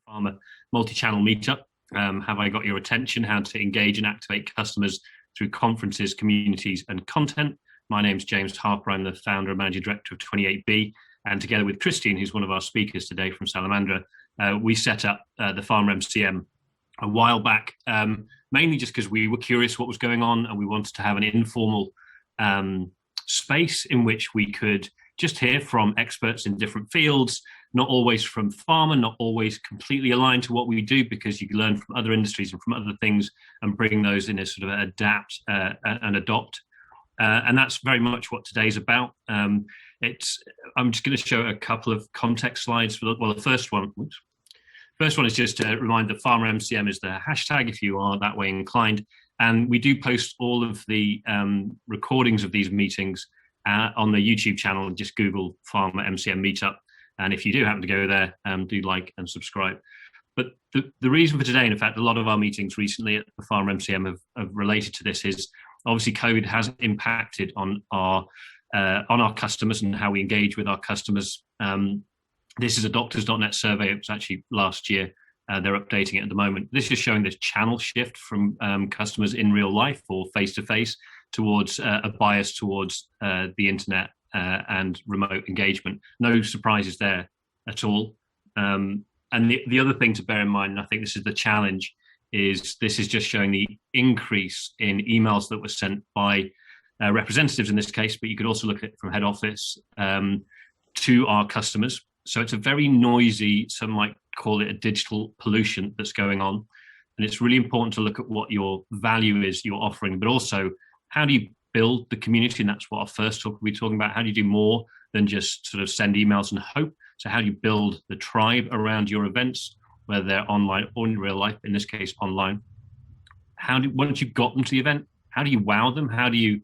Pharma multi-channel meetup. Have I got your attention? How to engage and activate customers through conferences, communities, and content. My name's James Harper. I'm the founder and managing director of 28B. And together with Christine, who's one of our speakers today from Salamandra, we set up the Pharma MCM a while back, mainly just because we were curious what was going on and we wanted to have an informal space in which we could just hear from experts in different fields, not always from pharma, not always completely aligned to what we do, because you can learn from other industries and from other things and bring those in as sort of adapt and adopt. And that's very much what today's about. I'm just going to show a couple of context slides. Well, the first one is just to remind that Pharma MCM is the hashtag if you are that way inclined. And we do post all of the recordings of these meetings on the YouTube channel. Just Google Pharma MCM Meetup. And if you do happen to go there, do like and subscribe. But the reason for today, and in fact, a lot of our meetings recently at the Pharma MCM have related to this, is obviously COVID has impacted on our customers and how we engage with our customers. This is a doctors.net survey. It was actually last year. They're updating it at the moment. This is showing this channel shift from customers in real life or face-to-face towards a bias towards the internet and remote engagement. No surprises there at all. And the other thing to bear in mind, and I think this is the challenge, is this is just showing the increase in emails that were sent by representatives in this case, but you could also look at it from head office to our customers. So it's a very noisy, some might call it a digital pollution that's going on. And it's really important to look at what your value is you're offering, but also how do you build the community? And that's what our first talk will be talking about. How do you do more than just sort of send emails and hope? So how do you build the tribe around your events, whether they're online or in real life, in this case, online? Once you've got them to the event, how do you wow them? How do you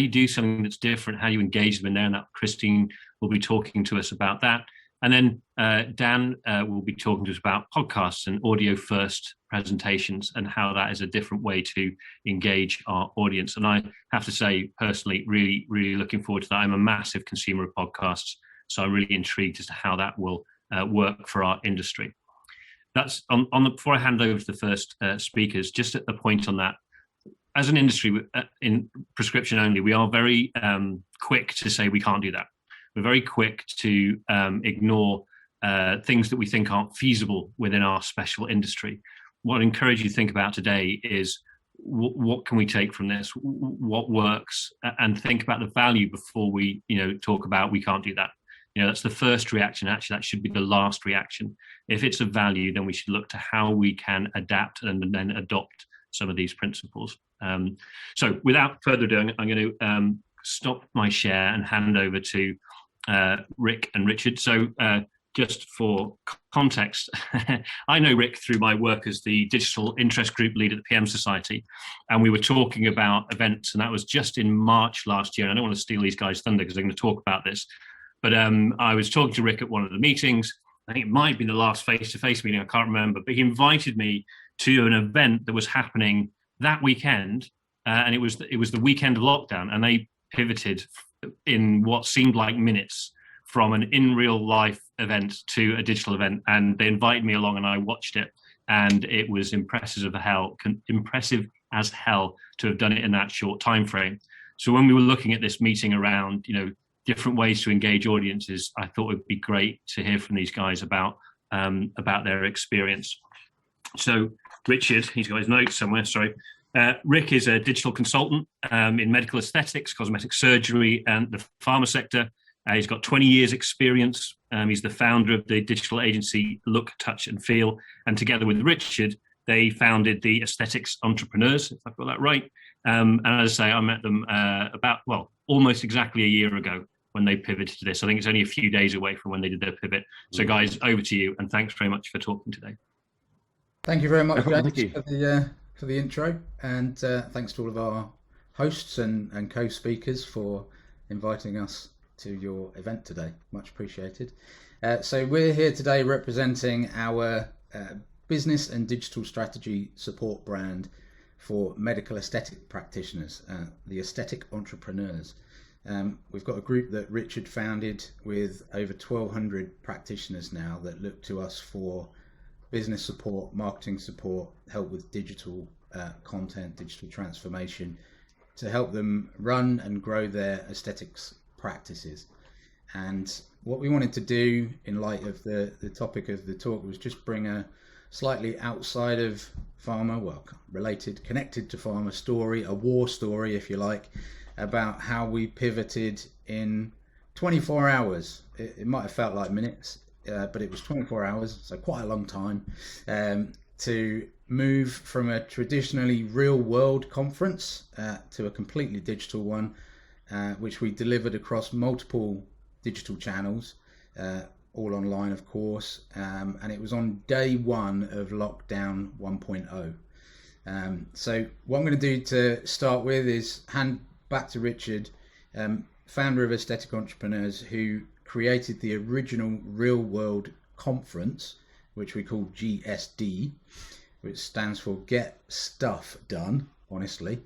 do something that's different? How do you engage them in there? And that Christine will be talking to us about that. And then Dan will be talking to us about podcasts and audio first presentations and how that is a different way to engage our audience. And I have to say, personally, really, really looking forward to that. I'm a massive consumer of podcasts, so I'm really intrigued as to how that will work for our industry. That's before I hand over to the first speakers, just at the point on that. As an industry in prescription only, we are very quick to say we can't do that. We're very quick to ignore things that we think aren't feasible within our special industry. What I encourage you to think about today is what can we take from this? What works? And think about the value before we, talk about we can't do that. That's the first reaction. Actually, that should be the last reaction. If it's of value, then we should look to how we can adapt and then adopt some of these principles. So without further ado, I'm going to stop my share and hand over to Rick and Richard. So just for context, I know Rick through my work as the digital interest group lead at the PM Society, and we were talking about events, and that was just in March last year. And I don't want to steal these guys' thunder because they're going to talk about this, but I was talking to Rick at one of the meetings. I think it might be the last face-to-face meeting, I can't remember, but he invited me to an event that was happening that weekend, and it was the weekend of lockdown, and they pivoted in what seemed like minutes from an in real life event to a digital event, and they invited me along and I watched it, and it was impressive as hell to have done it in that short time frame. So when we were looking at this meeting around different ways to engage audiences, I thought it would be great to hear from these guys about their experience. So Richard, he's got his notes somewhere, sorry. Rick is a digital consultant in medical aesthetics, cosmetic surgery, and the pharma sector. He's got 20 years experience. He's the founder of the digital agency Look, Touch and Feel. And together with Richard, they founded the Aesthetics Entrepreneurs, if I've got that right. And as I say, I met them almost exactly a year ago when they pivoted to this. I think it's only a few days away from when they did their pivot. So guys, over to you. And thanks very much for talking today. Thank you very much, James, for the intro, and thanks to all of our hosts and co-speakers for inviting us to your event today. Much appreciated. So we're here today representing our business and digital strategy support brand for medical aesthetic practitioners, the Aesthetic Entrepreneurs. We've got a group that Richard founded with over 1,200 practitioners now that look to us for business support, marketing support, help with digital content, digital transformation, to help them run and grow their aesthetics practices. And what we wanted to do in light of the topic of the talk was just bring a slightly outside of pharma, well, related, connected to pharma story, a war story, if you like, about how we pivoted in 24 hours. It might have felt like minutes, but it was 24 hours, so quite a long time, to move from a traditionally real world conference to a completely digital one, which we delivered across multiple digital channels, all online, of course, and it was on day one of lockdown 1.0. So what I'm going to do to start with is hand back to Richard, founder of Aesthetic Entrepreneurs, who created the original real world conference, which we call GSD, which stands for Get Stuff Done, honestly,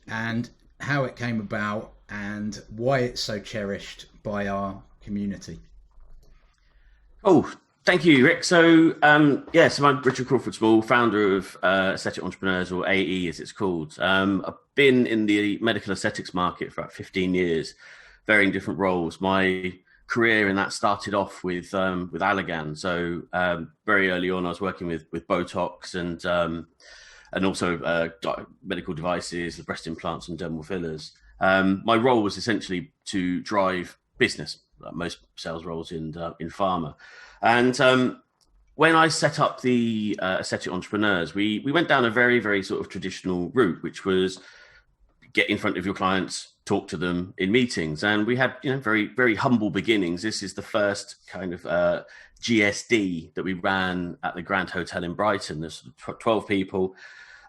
and how it came about and why it's so cherished by our community. Oh, thank you, Rick. So, so I'm Richard Crawford-Small, founder of Aesthetic Entrepreneurs, or AE as it's called. I've been in the medical aesthetics market for about 15 years, varying different roles. My career in that started off with Allergan. So very early on, I was working with Botox and also medical devices, the breast implants and dermal fillers. My role was essentially to drive business, like most sales roles in pharma. And when I set up the Aesthetic Entrepreneurs, we went down a very, very sort of traditional route, which was get in front of your clients, talk to them in meetings. And we had, very, very humble beginnings. This is the first kind of GSD that we ran at the Grand Hotel in Brighton. There's 12 people.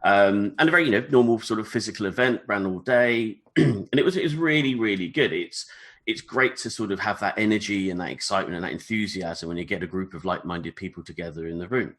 And a very, normal sort of physical event, ran all day. And it was really, really good. It's great to sort of have that energy and that excitement and that enthusiasm when you get a group of like-minded people together in the room.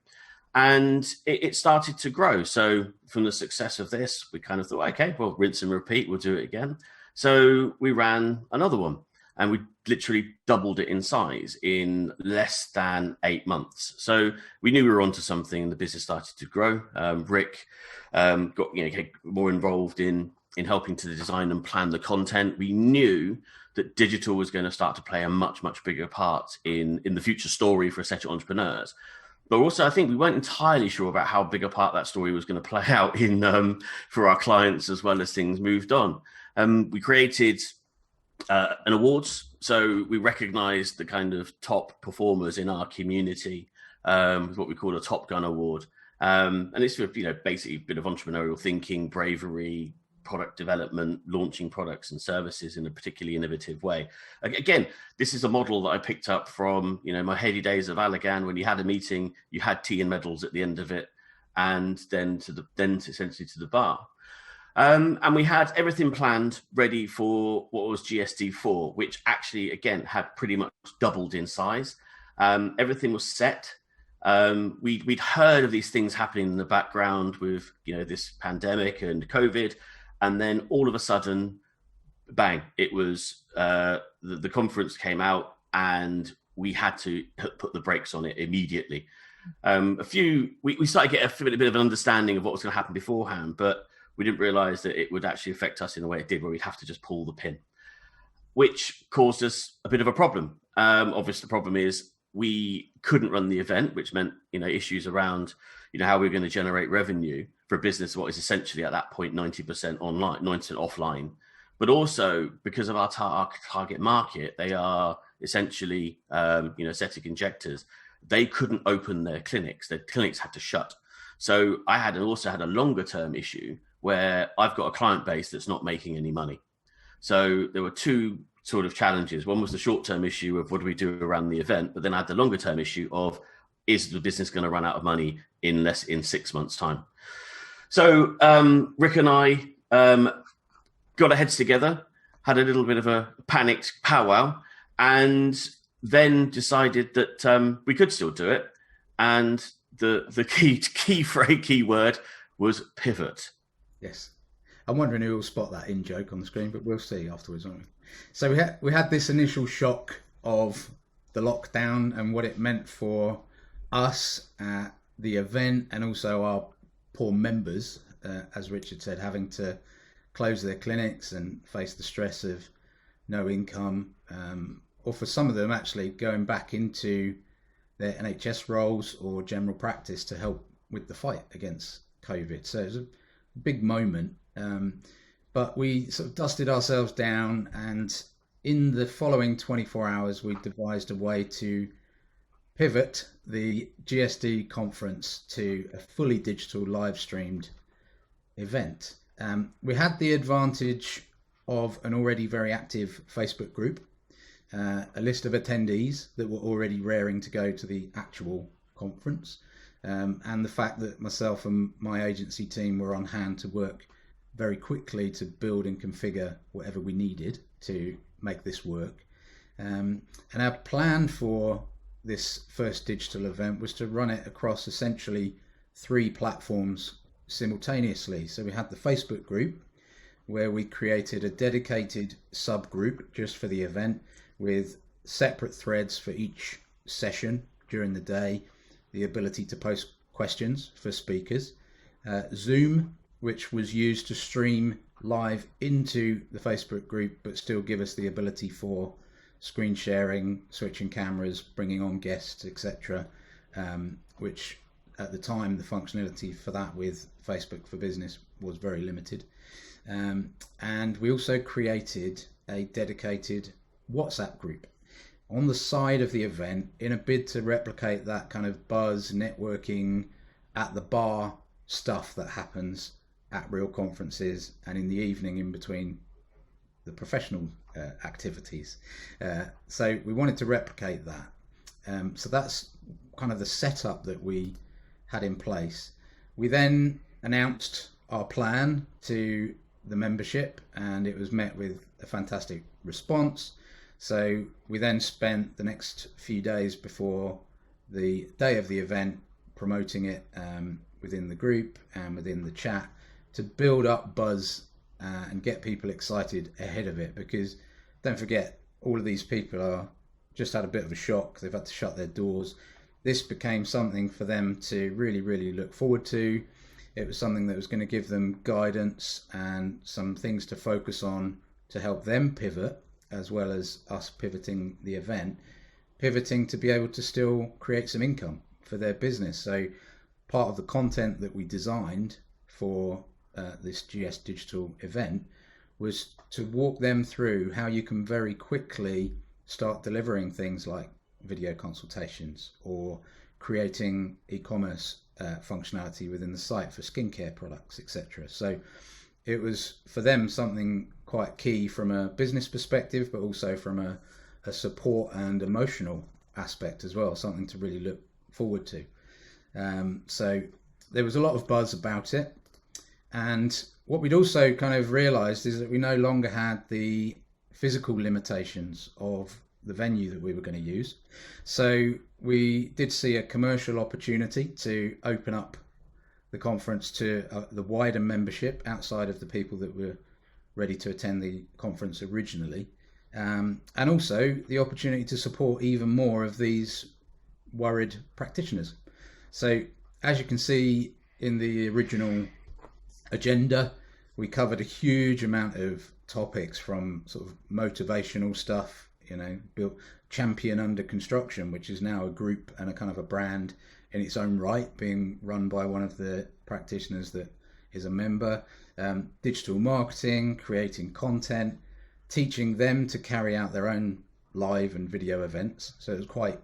And it started to grow. So from the success of this, we kind of thought, okay, well, rinse and repeat, we'll do it again. So we ran another one, and we literally doubled it in size in less than 8 months. So we knew we were onto something, and the business started to grow. Rick got more involved in helping to design and plan the content. We knew that digital was going to start to play a much, much bigger part in the future story for Aesthetic Entrepreneurs. But also, I think we weren't entirely sure about how big a part that story was going to play out in for our clients as well as things moved on. We created an awards, so we recognised the kind of top performers in our community, with what we call a Top Gun Award. And it's basically a bit of entrepreneurial thinking, bravery, product development, launching products and services in a particularly innovative way. Again, this is a model that I picked up from, my heady days of Allergan. When you had a meeting, you had tea and medals at the end of it, and then essentially to the bar. And we had everything planned, ready for what was GSD4, which actually, again, had pretty much doubled in size. Everything was set. We'd heard of these things happening in the background with, this pandemic and COVID. And then all of a sudden, bang, it was the conference came out, and we had to put the brakes on it immediately. We started to get a bit of an understanding of what was going to happen beforehand, but we didn't realize that it would actually affect us in the way it did, where we'd have to just pull the pin, which caused us a bit of a problem. Obviously, the problem is we couldn't run the event, which meant, issues around, how we're going to generate revenue for a business what is essentially at that point 90% online, 90% offline. But also because of our target market, they are essentially, aesthetic injectors. They couldn't open their clinics. Their clinics had to shut. So I also had a longer term issue where I've got a client base that's not making any money. So there were two sort of challenges. One was the short term issue of what do we do around the event, but then I had the longer term issue of, is the business going to run out of money in 6 months' time? So Rick and I got our heads together, had a little bit of a panicked powwow, and then decided that we could still do it. And the key word was pivot. Yes. I'm wondering who will spot that in joke on the screen, but we'll see afterwards, won't we? So we had this initial shock of the lockdown and what it meant for us, the event and also our poor members, as Richard said, having to close their clinics and face the stress of no income, or for some of them actually going back into their NHS roles or general practice to help with the fight against COVID. So it was a big moment, but we sort of dusted ourselves down, and in the following 24 hours we devised a way to pivot the GSD conference to a fully digital live streamed event. We had the advantage of an already very active Facebook group, a list of attendees that were already raring to go to the actual conference, and the fact that myself and my agency team were on hand to work very quickly to build and configure whatever we needed to make this work. And our plan for this first digital event was to run it across essentially 3 platforms simultaneously. So we had the Facebook group, where we created a dedicated subgroup just for the event with separate threads for each session during the day, the ability to post questions for speakers, Zoom, which was used to stream live into the Facebook group but still give us the ability for screen sharing, switching cameras, bringing on guests, etc., which at the time the functionality for that with Facebook for Business was very limited. And we also created a dedicated WhatsApp group on the side of the event in a bid to replicate that kind of buzz, networking, at the bar stuff that happens at real conferences and in the evening in between the professional activities. So we wanted to replicate that. So that's kind of the setup that we had in place. We then announced our plan to the membership, and it was met with a fantastic response. So we then spent the next few days before the day of the event promoting it within the group and within the chat to build up buzz and get people excited ahead of it, because don't forget, all of these people are just had a bit of a shock. They've had to shut their doors. This became something for them to really look forward to. It was something that was going to give them guidance and some things to focus on to help them pivot, as well as us pivoting the event, pivoting to be able to still create some income for their business. So part of the content that we designed for this GS Digital event was to walk them through how you can very quickly start delivering things like video consultations or creating e-commerce functionality within the site for skincare products, etc. So it was for them something quite key from a business perspective, but also from a support and emotional aspect as well, something to really look forward to. So there was a lot of buzz about it. And what we'd also kind of realized is that we no longer had the physical limitations of the venue that we were going to use. So we did see a commercial opportunity to open up the conference to the wider membership outside of the people that were ready to attend the conference originally. And also the opportunity to support even more of these worried practitioners. So as you can see in the original agenda, we covered a huge amount of topics, from sort of motivational stuff, built Champion Under Construction, which is now a group and a kind of a brand in its own right, being run by one of the practitioners that is a member, digital marketing, creating content, teaching them to carry out their own live and video events. So it was quite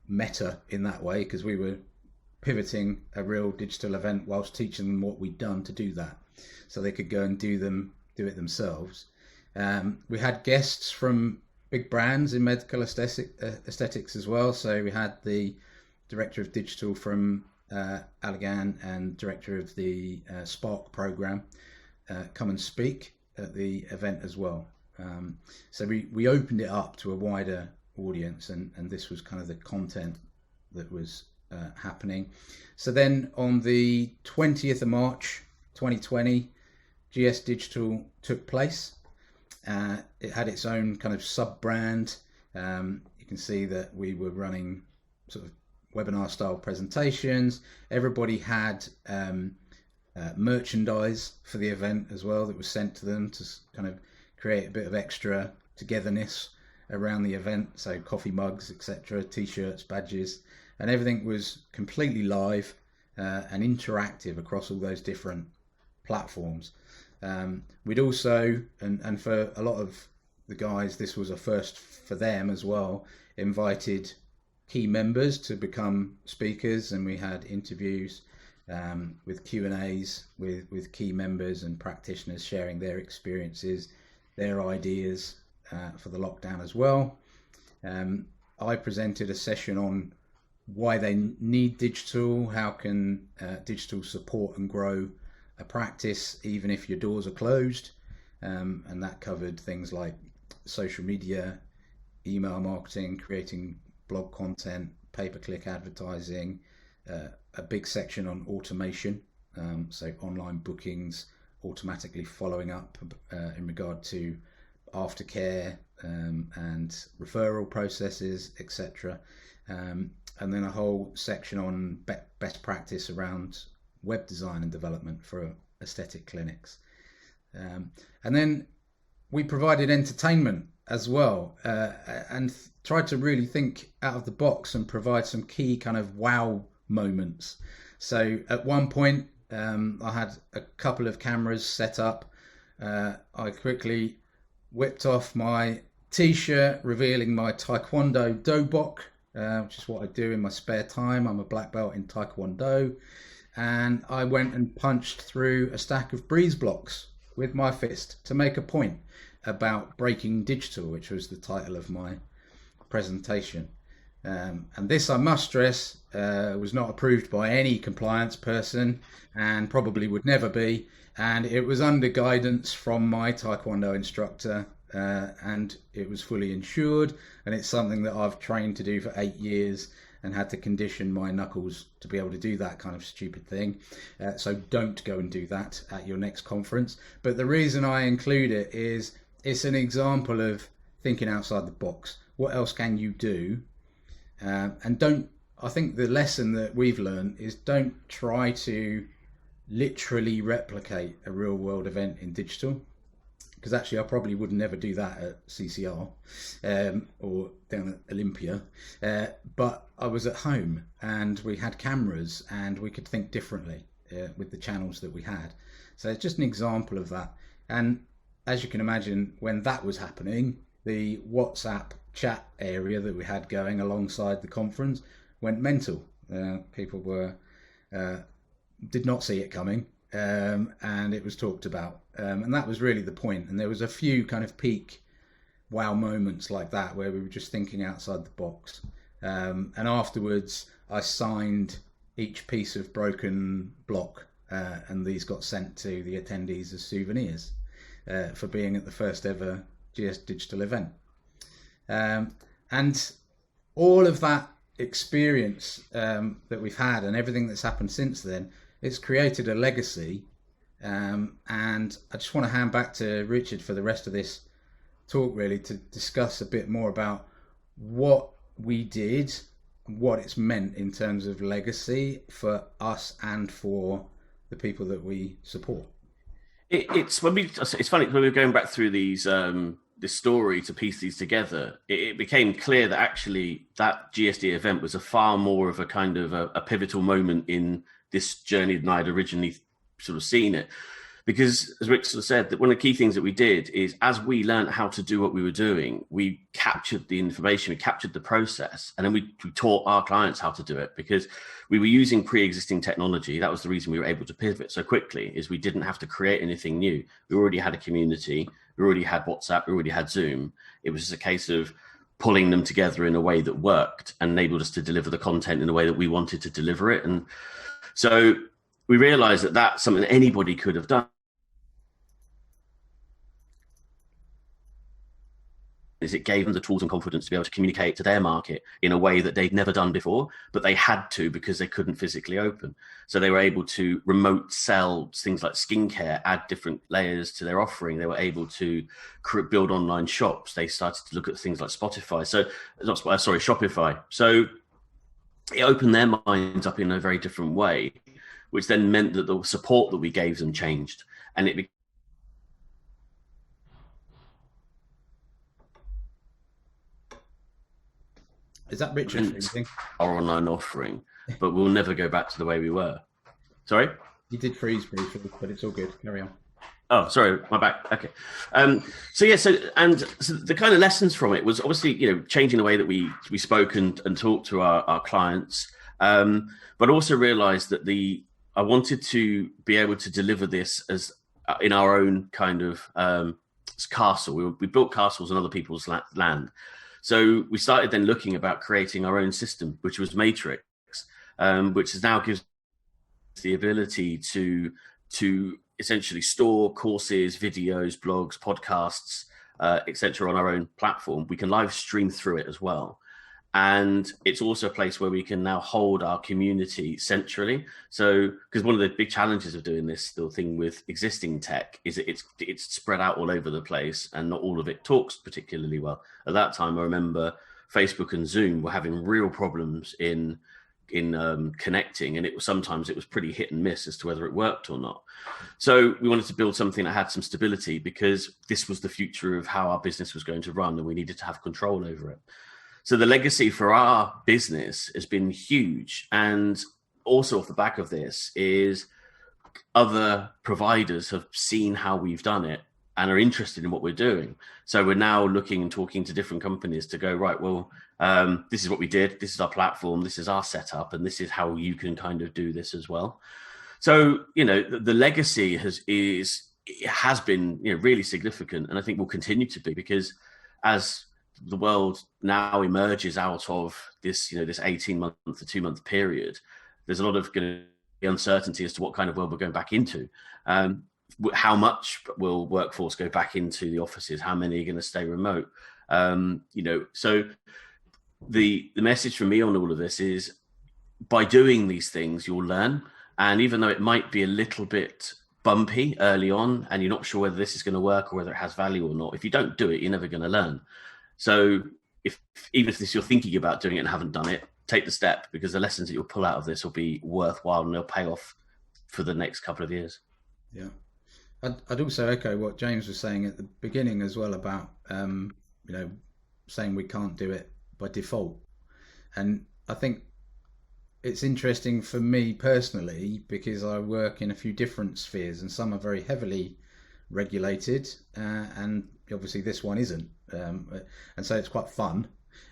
meta in that way, because we were pivoting a real digital event whilst teaching them what we'd done to do that, so they could go and do it themselves. We had guests from big brands in medical aesthetics as well. So we had the director of digital from Allergan and director of the Spark program come and speak at the event as well. So we opened it up to a wider audience, and this was kind of the content that was happening. So then on the 20th of March 2020, GS Digital took place. It had its own kind of sub brand. You can see that we were running sort of webinar style presentations. Everybody had merchandise for the event as well that was sent to them to kind of create a bit of extra togetherness around the event. So coffee mugs, etc., t-shirts, badges, and everything was completely live and interactive across all those different platforms. We'd also, and for a lot of the guys, this was a first for them as well, invited key members to become speakers, and we had interviews with Q&As with key members and practitioners sharing their experiences, their ideas for the lockdown as well. I presented a session on why they need digital, how can digital support and grow a practice even if your doors are closed, and that covered things like social media, email marketing, creating blog content, pay-per-click advertising, a big section on automation, so online bookings, automatically following up in regard to aftercare and referral processes, etc. And then a whole section on best practice around web design and development for aesthetic clinics. And then we provided entertainment as well, and tried to really think out of the box and provide some key kind of wow moments. So at one point, I had a couple of cameras set up. I quickly whipped off my t-shirt revealing my Taekwondo dobok, which is what I do in my spare time. I'm a black belt in Taekwondo, and I went and punched through a stack of breeze blocks with my fist to make a point about breaking digital, which was the title of my presentation. And this, I must stress, was not approved by any compliance person and probably would never be. And it was under guidance from my Taekwondo instructor, and it was fully insured. And it's something that I've trained to do for 8 years and had to condition my knuckles to be able to do that kind of stupid thing. So don't go and do that at your next conference. But the reason I include it is it's an example of thinking outside the box. What else can you do? And I think the lesson that we've learned is don't try to literally replicate a real world event in digital, because actually I probably would never do that at CCR or down at Olympia, but I was at home and we had cameras and we could think differently with the channels that we had. So it's just an example of that. And as you can imagine, when that was happening, the WhatsApp chat area that we had going alongside the conference went mental. People were did not see it coming, and it was talked about, and that was really the point. And there was a few kind of peak wow moments like that where we were just thinking outside the box, and afterwards I signed each piece of broken block, and these got sent to the attendees as souvenirs for being at the first ever GS Digital event. And all of that experience that we've had and everything that's happened since then, it's created a legacy. And I just want to hand back to Richard for the rest of this talk, really, to discuss a bit more about what we did, what it's meant in terms of legacy for us and for the people that we support. It's funny when we were going back through these this story to piece these together. It became clear that actually that GSD event was a far more of a kind of a pivotal moment in this journey than I'd originally sort of seen it. Because as Rick sort of said, that one of the key things that we did is as we learned how to do what we were doing, we captured the information, we captured the process, and then we taught our clients how to do it because we were using pre-existing technology. That was the reason we were able to pivot so quickly, is we didn't have to create anything new. We already had a community, we already had WhatsApp, we already had Zoom. It was just a case of pulling them together in a way that worked and enabled us to deliver the content in a way that we wanted to deliver it. And so we realized that that's something that anybody could have done. Is it gave them the tools and confidence to be able to communicate to their market in a way that they'd never done before, but they had to because they couldn't physically open. So they were able to remote sell things like skincare, add different layers to their offering. They were able to build online shops. They started to look at things like Shopify. So it opened their minds up in a very different way, which then meant that the support that we gave them changed, and it Is that Richard freezing? Our online offering, but we'll never go back to the way we were. Sorry? You did freeze briefly, but it's all good. Carry on. Oh, sorry, my back. Okay. So the kind of lessons from it was obviously, changing the way that we spoke and talked to our clients, but also realized that I wanted to be able to deliver this as in our own kind of castle. We built castles on other people's land. So we started then looking about creating our own system, which was Matrix, which is now gives the ability to essentially store courses, videos, blogs, podcasts, etc. on our own platform. We can live stream through it as well. And it's also a place where we can now hold our community centrally. So, because one of the big challenges of doing this still thing with existing tech is that it's spread out all over the place and not all of it talks particularly well. At that time, I remember Facebook and Zoom were having real problems in connecting, and sometimes it was pretty hit and miss as to whether it worked or not. So we wanted to build something that had some stability, because this was the future of how our business was going to run, and we needed to have control over it. So the legacy for our business has been huge. And also off the back of this is other providers have seen how we've done it and are interested in what we're doing. So we're now looking and talking to different companies to go, right, well, this is what we did. This is our platform. This is our setup. And this is how you can kind of do this as well. So, the legacy has been, really significant. And I think will continue to be, because as the world now emerges out of this, this 18-month to 2-month period, there's a lot of going to be uncertainty as to what kind of world we're going back into. How much will workforce go back into the offices? How many are going to stay remote? So the message from me on all of this is, by doing these things, you'll learn. And even though it might be a little bit bumpy early on, and you're not sure whether this is going to work or whether it has value or not, if you don't do it, you're never going to learn. So even if you're thinking about doing it and haven't done it, take the step, because the lessons that you'll pull out of this will be worthwhile and they'll pay off for the next couple of years. Yeah. I'd also echo what James was saying at the beginning as well about, saying we can't do it by default. And I think it's interesting for me personally, because I work in a few different spheres, and some are very heavily regulated, and obviously this one isn't. And so it's quite fun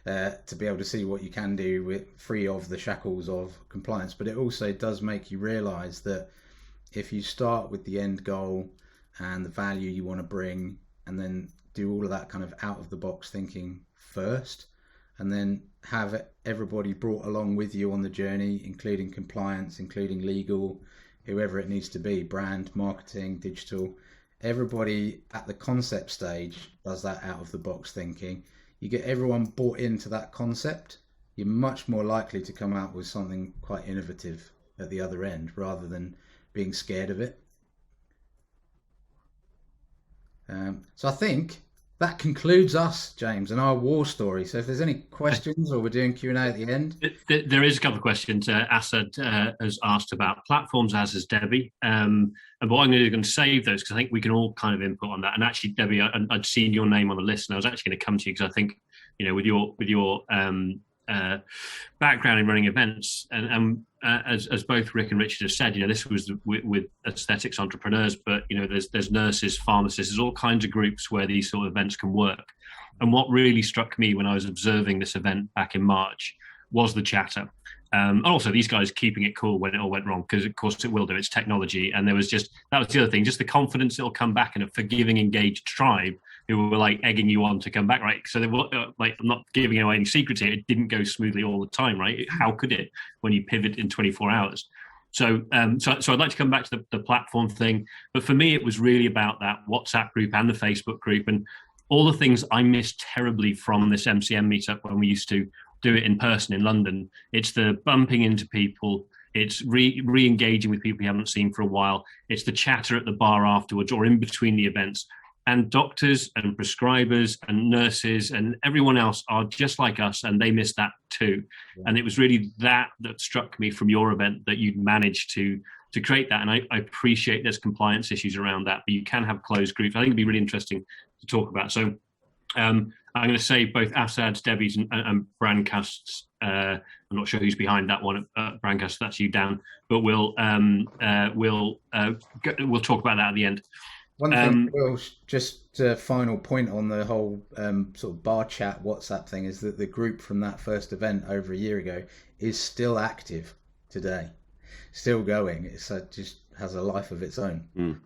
to be able to see what you can do free of the shackles of compliance. But it also does make you realise that if you start with the end goal and the value you want to bring, and then do all of that kind of out of the box thinking first, and then have everybody brought along with you on the journey, including compliance, including legal, whoever it needs to be, brand, marketing, digital, everybody at the concept stage does that out of the box thinking. You get everyone bought into that concept, you're much more likely to come out with something quite innovative at the other end, rather than being scared of it. So I think that concludes us, James, and our war story. So if there's any questions, or we're doing Q&A at the end. There is a couple of questions. Asad has asked about platforms, as has Debbie. And what I'm going to save those, because I think we can all kind of input on that. And actually, Debbie, I'd seen your name on the list, and I was actually going to come to you, because I think, with your background in running events, and as both Rick and Richard have said, this was with aesthetics entrepreneurs, but there's nurses, pharmacists, there's all kinds of groups where these sort of events can work. And what really struck me when I was observing this event back in March was the chatter. And also these guys keeping it cool when it all went wrong, because of course it will do, it's technology. And that was the other thing, just the confidence it'll come back in a forgiving, engaged tribe who were like egging you on to come back, right? So they were like, I'm not giving away any secrets here, it didn't go smoothly all the time, right? How could it when you pivot in 24 hours? So I'd like to come back to the platform thing, but for me it was really about that WhatsApp group and the Facebook group, and all the things I missed terribly from this MCM meetup when we used to do it in person in London. It's the bumping into people, it's re-engaging with people you haven't seen for a while, it's the chatter at the bar afterwards or in between the events. And doctors and prescribers and nurses and everyone else are just like us, and they miss that too. Yeah. And it was really that struck me from your event, that you'd managed to create that. And I appreciate there's compliance issues around that, but you can have closed groups. I think it'd be really interesting to talk about. So I'm going to say both Asad's, Debbie's, and Brandcast's. I'm not sure who's behind that one. Brandcast, that's you, Dan. But we'll talk about that at the end. One thing, Will, just a final point on the whole sort of bar chat WhatsApp thing is that the group from that first event over a year ago is still active today, still going. It's just has a life of its own.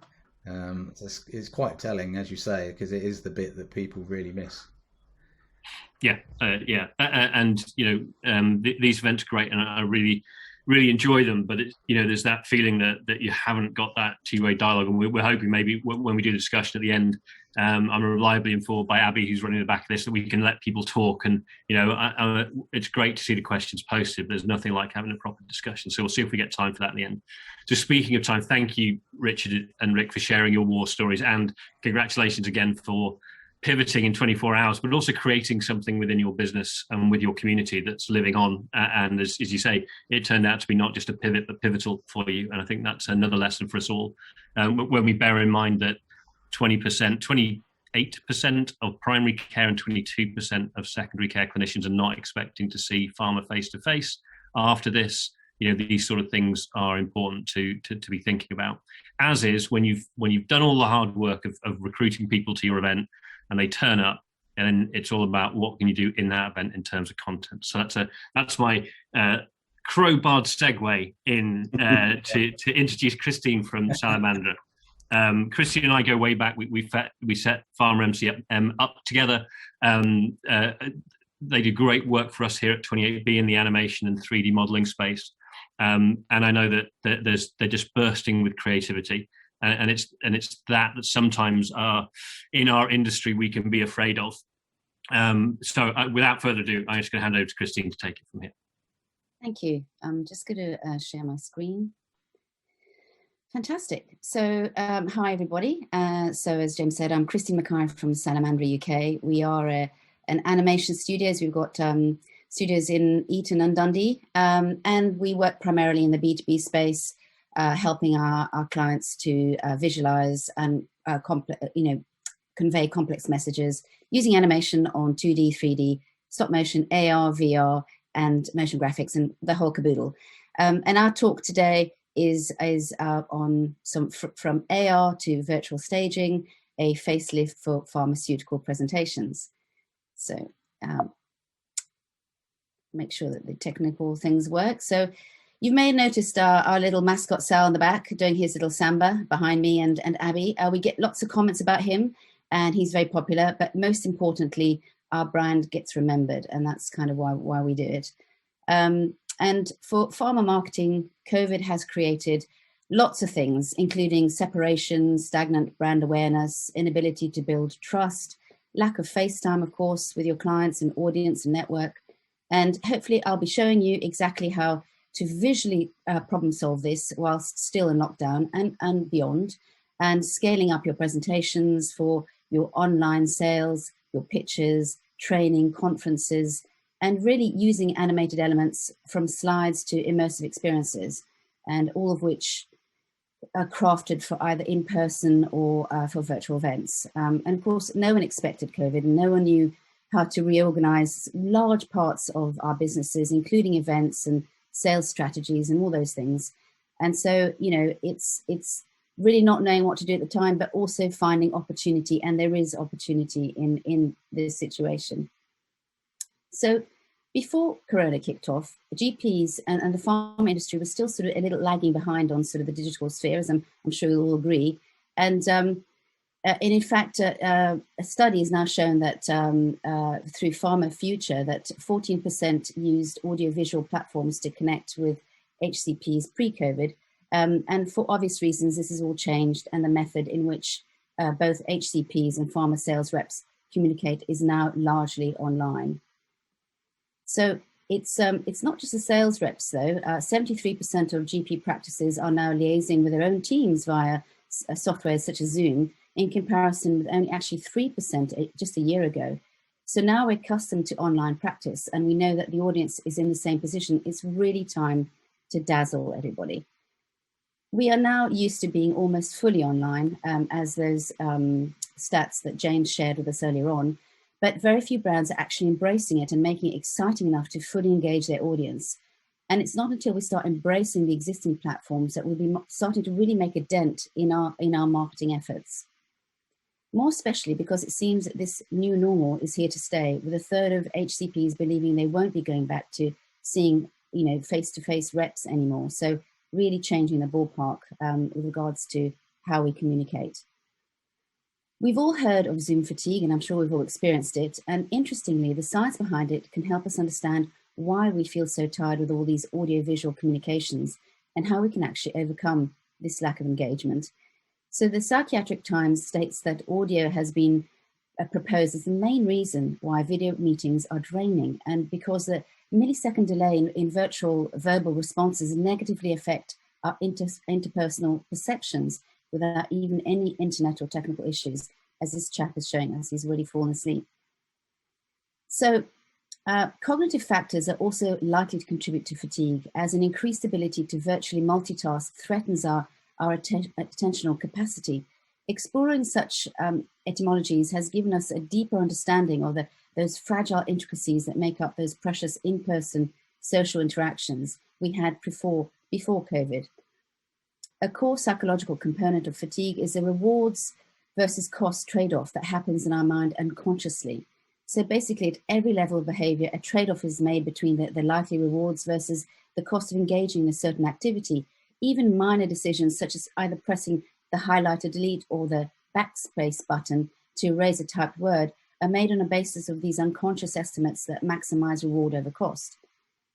It's quite telling, as you say, because it is the bit that people really miss. Yeah, and these events are great, and I really enjoy them, but there's that feeling that you haven't got that two-way dialogue, and we're hoping maybe when we do the discussion at the end, I'm reliably informed by Abby, who's running the back of this, that we can let people talk. And it's great to see the questions posted, but there's nothing like having a proper discussion. So we'll see if we get time for that in the end. So speaking of time, thank you, Richard and Rick, for sharing your war stories, and congratulations again for pivoting in 24 hours, but also creating something within your business and with your community that's living on. And as you say, it turned out to be not just a pivot, but pivotal for you. And I think that's another lesson for us all. When we bear in mind that 28% of primary care and 22% of secondary care clinicians are not expecting to see pharma face-to-face after this, these sort of things are important to be thinking about. As is when you've done all the hard work of recruiting people to your event, and they turn up, and it's all about what can you do in that event in terms of content. So that's my crowbarred segue in to introduce Christine from Salamandra. Christine and I go way back. We set Pharma MC up together. They do great work for us here at 28B in the animation and 3D modeling space. And I know that they're just bursting with creativity. And it's that sometimes in our industry we can be afraid of. So without further ado, I'm just going to hand over to Christine to take it from here. Thank you. I'm just going to share my screen. Fantastic. So hi everybody. So as James said, I'm Christine MacKay from Salamandra UK. We are an animation studios. We've got studios in Eton and Dundee, and we work primarily in the B2B space. Helping our clients to visualize and convey complex messages using animation on 2D, 3D, stop motion, AR, VR, and motion graphics, and the whole caboodle. And our talk today is on from AR to virtual staging, a facelift for pharmaceutical presentations. So make sure that the technical things work. So you may have noticed our little mascot Sal in the back doing his little samba behind me and Abby. We get lots of comments about him, and he's very popular, but most importantly, our brand gets remembered, and that's kind of why we do it. And for pharma marketing, COVID has created lots of things, including separation, stagnant brand awareness, inability to build trust, lack of face time, of course, with your clients and audience and network. And hopefully I'll be showing you exactly how to visually problem solve this whilst still in lockdown and beyond, and scaling up your presentations for your online sales, your pitches, training, conferences, and really using animated elements from slides to immersive experiences, and all of which are crafted for either in-person or for virtual events. And of course, no one expected COVID, and no one knew how to reorganize large parts of our businesses, including events and sales strategies and all those things. And so, it's really not knowing what to do at the time, but also finding opportunity. And there is opportunity in this situation. So before Corona kicked off, GPs and the pharma industry was still sort of a little lagging behind on sort of the digital sphere, as I'm sure you'll all agree. And in fact, a study has now shown that through Pharma Future that 14% used audiovisual platforms to connect with HCPs pre-COVID. And for obvious reasons, this has all changed, and the method in which both HCPs and pharma sales reps communicate is now largely online. So it's not just the sales reps, though. 73% of GP practices are now liaising with their own teams via softwares such as Zoom, in comparison with only actually 3% just a year ago. So now we're accustomed to online practice, and we know that the audience is in the same position. It's really time to dazzle everybody. We are now used to being almost fully online, as those stats that James shared with us earlier on, but very few brands are actually embracing it and making it exciting enough to fully engage their audience. And it's not until we start embracing the existing platforms that we'll be starting to really make a dent in our marketing efforts. More especially because it seems that this new normal is here to stay, with a third of HCPs believing they won't be going back to seeing, face-to-face reps anymore. So really changing the ballpark with regards to how we communicate. We've all heard of Zoom fatigue, and I'm sure we've all experienced it. And interestingly, the science behind it can help us understand why we feel so tired with all these audiovisual communications and how we can actually overcome this lack of engagement. So the Psychiatric Times states that audio has been proposed as the main reason why video meetings are draining, and because the millisecond delay in virtual verbal responses negatively affect our interpersonal perceptions without even any internet or technical issues, as this chap is showing us. He's already fallen asleep. So cognitive factors are also likely to contribute to fatigue, as an increased ability to virtually multitask threatens our attentional capacity. Exploring such etymologies has given us a deeper understanding of those fragile intricacies that make up those precious in-person social interactions we had before COVID. A core psychological component of fatigue is the rewards versus cost trade-off that happens in our mind unconsciously. So basically, at every level of behavior, a trade-off is made between the likely rewards versus the cost of engaging in a certain activity. Even minor decisions such as either pressing the highlight or delete or the backspace button to erase a typed word are made on a basis of these unconscious estimates that maximize reward over cost.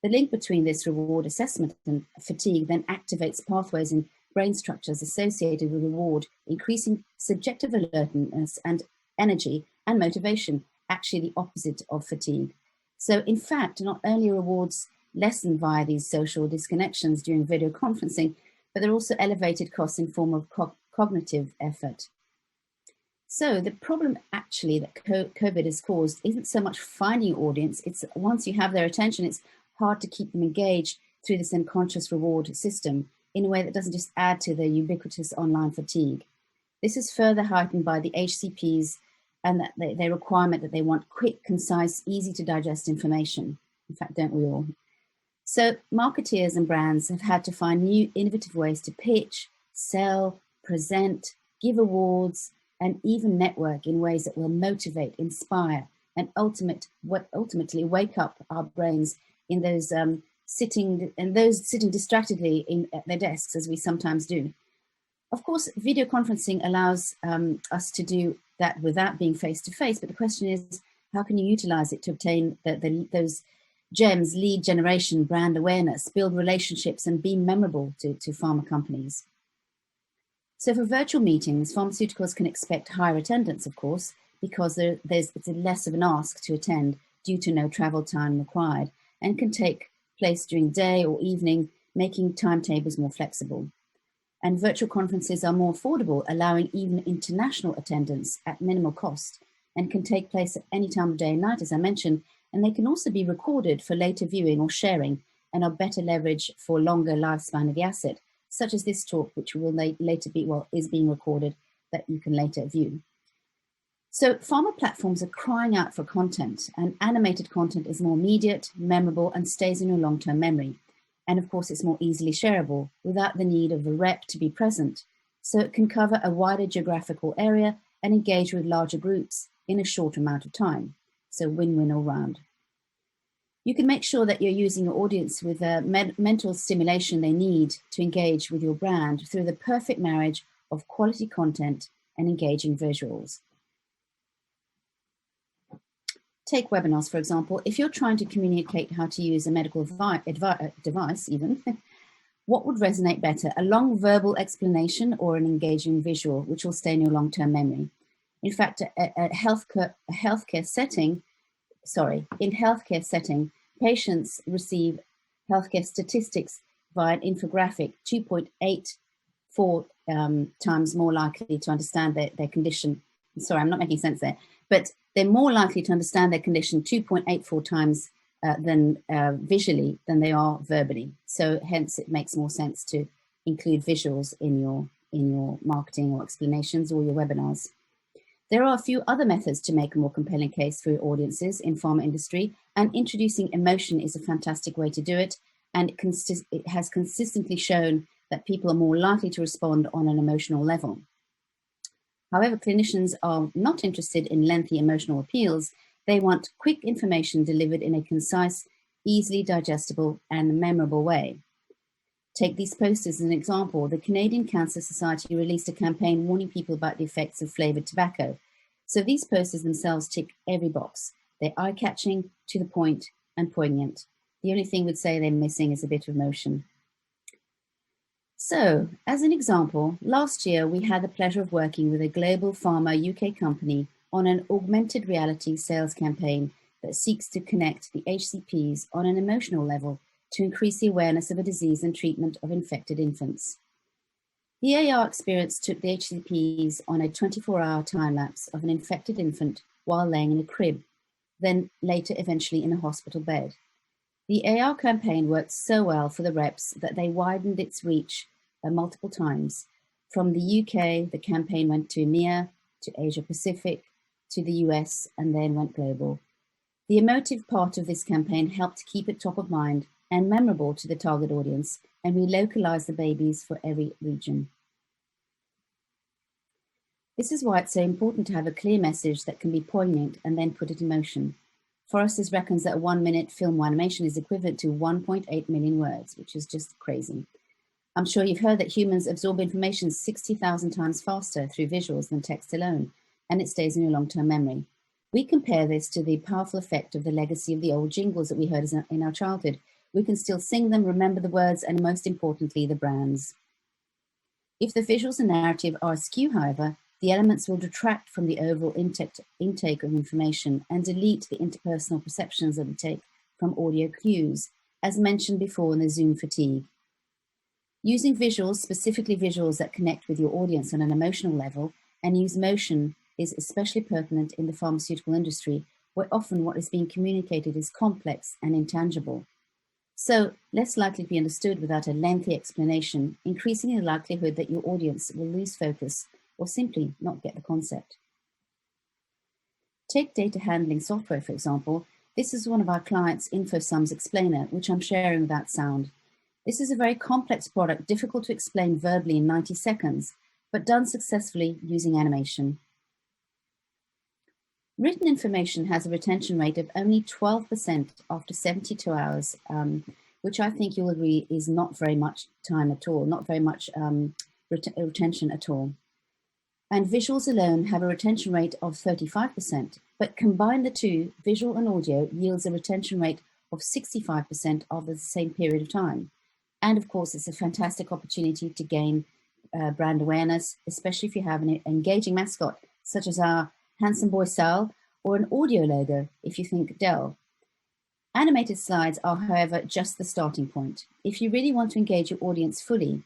The link between this reward assessment and fatigue then activates pathways in brain structures associated with reward, increasing subjective alertness and energy and motivation, actually the opposite of fatigue. So in fact, not only are rewards lessened via these social disconnections during video conferencing, but there are also elevated costs in form of cognitive effort. So the problem actually that COVID has caused isn't so much finding your audience, it's once you have their attention, it's hard to keep them engaged through this unconscious reward system in a way that doesn't just add to the ubiquitous online fatigue. This is further heightened by the HCPs and that their requirement that they want quick, concise, easy to digest information. In fact, don't we all? So marketeers and brands have had to find new innovative ways to pitch, sell, present, give awards, and even network in ways that will motivate, inspire, and ultimately wake up our brains in those sitting distractedly at their desks, as we sometimes do. Of course, video conferencing allows us to do that without being face-to-face, but the question is, how can you utilize it to obtain those gems, lead generation, brand awareness, build relationships, and be memorable to pharma companies? So for virtual meetings, pharmaceuticals can expect higher attendance, of course, because it's less of an ask to attend due to no travel time required, and can take place during day or evening, making timetables more flexible. And virtual conferences are more affordable, allowing even international attendance at minimal cost, and can take place at any time of day and night, as I mentioned, and they can also be recorded for later viewing or sharing, and are better leverage for longer lifespan of the asset, such as this talk, which will later be, is being recorded, that you can later view. So pharma platforms are crying out for content, and animated content is more immediate, memorable, and stays in your long-term memory. And of course, it's more easily shareable without the need of the rep to be present. So it can cover a wider geographical area and engage with larger groups in a short amount of time. So win-win all round. You can make sure that you're using your audience with the mental stimulation they need to engage with your brand through the perfect marriage of quality content and engaging visuals. Take webinars, for example. If you're trying to communicate how to use a medical device even, what would resonate better, a long verbal explanation or an engaging visual, which will stay in your long-term memory? In fact, in healthcare setting, patients receive healthcare statistics via an infographic 2.84 times more likely to understand their condition. Sorry, I'm not making sense there, but they're more likely to understand their condition 2.84 times than visually than they are verbally. So hence it makes more sense to include visuals in your marketing or explanations or your webinars. There are a few other methods to make a more compelling case for your audiences in pharma industry, and introducing emotion is a fantastic way to do it. And it has consistently shown that people are more likely to respond on an emotional level. However, clinicians are not interested in lengthy emotional appeals. They want quick information delivered in a concise, easily digestible, and memorable way. Take these posters as an example. The Canadian Cancer Society released a campaign warning people about the effects of flavored tobacco. So these posters themselves tick every box. They're eye-catching, to the point, and poignant. The only thing we'd say they're missing is a bit of emotion. So, as an example, last year we had the pleasure of working with a global pharma UK company on an augmented reality sales campaign that seeks to connect the HCPs on an emotional level to increase the awareness of a disease and treatment of infected infants. The AR experience took the HCPs on a 24-hour time-lapse of an infected infant while laying in a crib, then later eventually in a hospital bed. The AR campaign worked so well for the reps that they widened its reach multiple times. From the UK, the campaign went to EMEA, to Asia Pacific, to the US, and then went global. The emotive part of this campaign helped keep it top of mind and memorable to the target audience, and we localized the babies for every region. This is why it's so important to have a clear message that can be poignant and then put it in motion. Forresters reckons that a 1-minute film animation is equivalent to 1.8 million words, which is just crazy. I'm sure you've heard that humans absorb information 60,000 times faster through visuals than text alone, and it stays in your long-term memory. We compare this to the powerful effect of the legacy of the old jingles that we heard in our childhood. We can still sing them, remember the words, and most importantly, the brands. If the visuals and narrative are askew, however, the elements will detract from the overall intake of information and delete the interpersonal perceptions that we take from audio cues, as mentioned before in the Zoom fatigue. Using visuals, specifically visuals that connect with your audience on an emotional level and use motion, is especially pertinent in the pharmaceutical industry, where often what is being communicated is complex and intangible. So, less likely to be understood without a lengthy explanation, increasing the likelihood that your audience will lose focus or simply not get the concept. Take data handling software, for example. This is one of our clients' InfoSums explainer, which I'm sharing without sound. This is a very complex product, difficult to explain verbally in 90 seconds, but done successfully using animation. Written information has a retention rate of only 12% after 72 hours, which I think you'll agree is not very much time at all, not very much retention at all. And visuals alone have a retention rate of 35%, but combine the two, visual and audio, yields a retention rate of 65% over the same period of time. And of course, it's a fantastic opportunity to gain brand awareness, especially if you have an engaging mascot, such as our handsome boy Sal, or an audio logo, if you think Dell. Animated slides are, however, just the starting point. If you really want to engage your audience fully,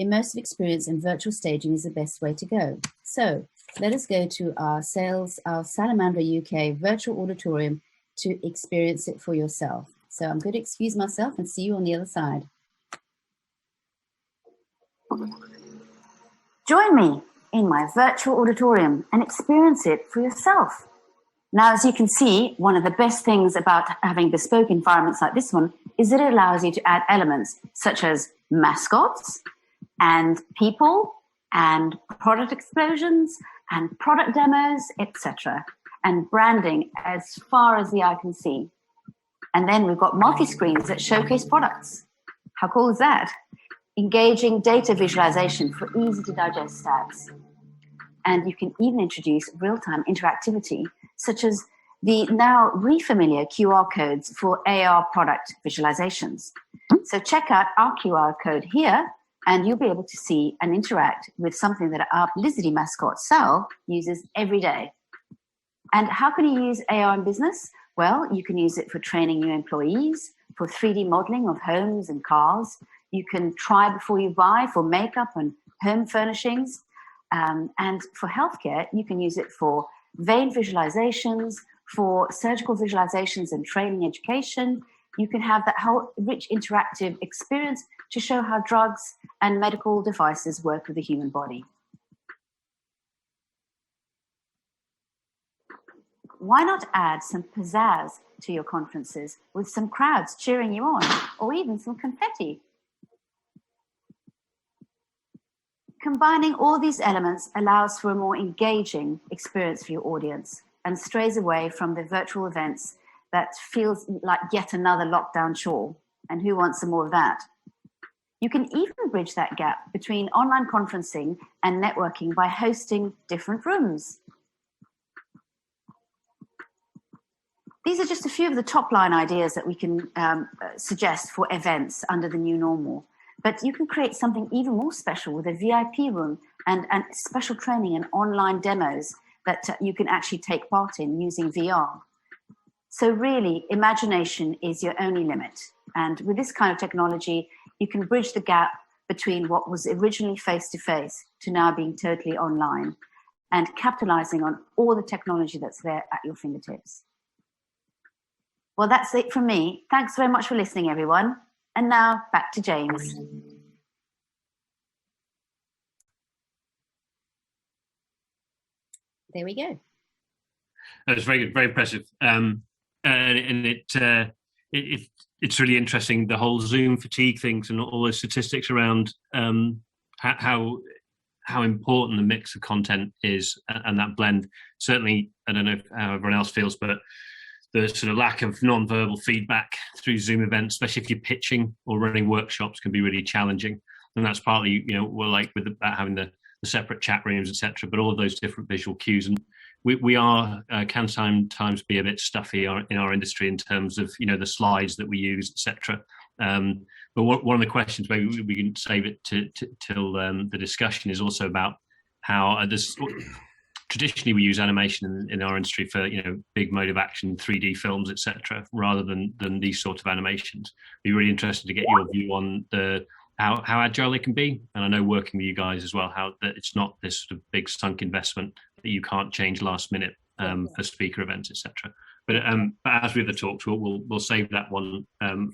immersive experience and virtual staging is the best way to go. So let us go to our Salamander UK virtual auditorium to experience it for yourself. So I'm going to excuse myself and see you on the other side. Join me in my virtual auditorium and experience it for yourself. Now, as you can see, one of the best things about having bespoke environments like this one is that it allows you to add elements such as mascots and people and product explosions and product demos, etc., and branding as far as the eye can see. And then we've got multi-screens that showcase products. How cool is that? Engaging data visualization for easy to digest stats. And you can even introduce real-time interactivity, such as the now re-familiar QR codes for AR product visualizations. So check out our QR code here, and you'll be able to see and interact with something that our Blizzardy mascot, Sal, uses every day. And how can you use AR in business? Well, you can use it for training new employees, for 3D modeling of homes and cars. You can try before you buy for makeup and home furnishings. And for healthcare, you can use it for vein visualizations, for surgical visualizations and training education. You can have that whole rich interactive experience to show how drugs and medical devices work with the human body. Why not add some pizzazz to your conferences with some crowds cheering you on, or even some confetti? Combining all these elements allows for a more engaging experience for your audience and strays away from the virtual events that feels like yet another lockdown chore. And who wants some more of that? You can even bridge that gap between online conferencing and networking by hosting different rooms. These are just a few of the top line ideas that we can suggest for events under the new normal. But you can create something even more special with a VIP room and special training and online demos that you can actually take part in using VR. So really, imagination is your only limit. And with this kind of technology, you can bridge the gap between what was originally face-to-face to now being totally online and capitalizing on all the technology that's there at your fingertips. Well, that's it from me. Thanks very much for listening, everyone. And now back to James. There we go. That was very good, very impressive. And it's really interesting, the whole Zoom fatigue things and all those statistics around how important the mix of content is and that blend. Certainly, I don't know how everyone else feels, but the sort of lack of non-verbal feedback through Zoom events, especially if you're pitching or running workshops, can be really challenging. And that's partly, we're like with about having the separate chat rooms, etc. But all of those different visual cues, and we are can sometimes be a bit stuffy in our industry in terms of the slides that we use, etc. But one of the questions, maybe we can save it till the discussion, is also about how this. Traditionally, we use animation in our industry for big mode of action, 3D films, etc., rather than these sort of animations. Be really interested to get your view on how agile they can be, and I know working with you guys as well, how that it's not this sort of big sunk investment that you can't change last minute for speaker events, etc. But as with the talks, we'll save that one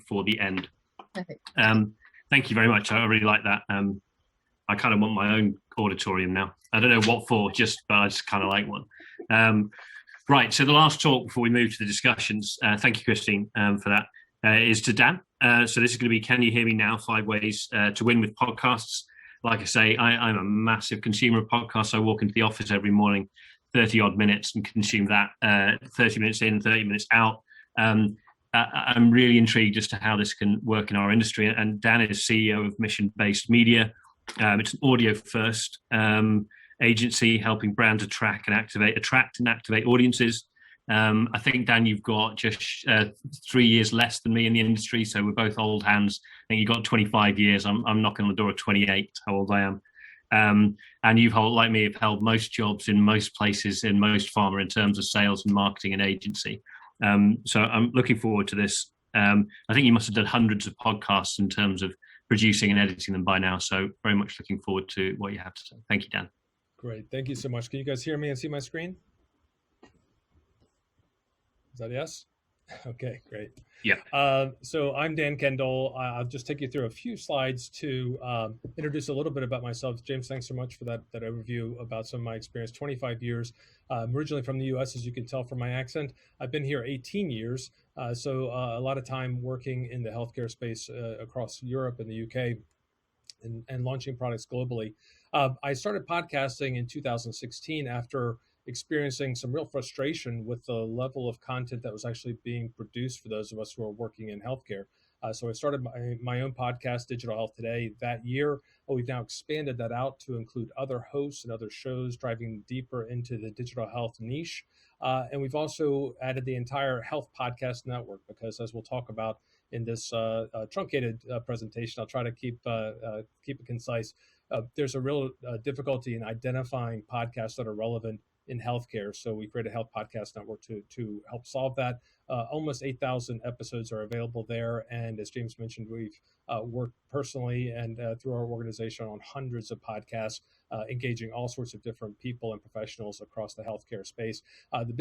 for the end. Perfect. Thank you very much. I really like that. I kind of want my own auditorium now. I don't know what for, but I just kind of like one. Right, so the last talk before we move to the discussions, thank you, Christine, for that, is to Dan. So this is going to be Can You Hear Me Now? 5 Ways to Win with Podcasts. Like I say, I'm a massive consumer of podcasts. I walk into the office every morning, 30 odd minutes, and consume that 30 minutes in, 30 minutes out. I'm really intrigued as to how this can work in our industry. And Dan is CEO of Mission Based Media. It's an audio first agency helping brands attract and activate audiences. I think, Dan, you've got just 3 years less than me in the industry, so we're both old hands. I think you've got 25 years. I'm knocking on the door at 28, how old I am. And you've, like me, have held most jobs in most places, in most pharma, in terms of sales and marketing and agency. So I'm looking forward to this. I think you must have done hundreds of podcasts in terms of producing and editing them by now. So very much looking forward to what you have to say. Thank you, Dan. Great. Thank you so much. Can you guys hear me and see my screen? Is that yes? Okay, great. Yeah. So I'm Dan Kendall. I'll just take you through a few slides to introduce a little bit about myself. James, thanks so much for that overview about some of my experience. 25 years. I'm originally from the US, as you can tell from my accent. I've been here 18 years. So a lot of time working in the healthcare space across Europe and the UK and launching products globally. I started podcasting in 2016 after experiencing some real frustration with the level of content that was actually being produced for those of us who are working in healthcare. So I started my own podcast, Digital Health Today, that year. We've now expanded that out to include other hosts and other shows, driving deeper into the digital health niche. And we've also added the entire health podcast network, because as we'll talk about in this truncated presentation, I'll try to keep it concise. There's a real difficulty in identifying podcasts that are relevant in healthcare. So we created a health podcast network to help solve that. Almost 8,000 episodes are available there. And as James mentioned, we've worked personally and through our organization on hundreds of podcasts, engaging all sorts of different people and professionals across the healthcare space. The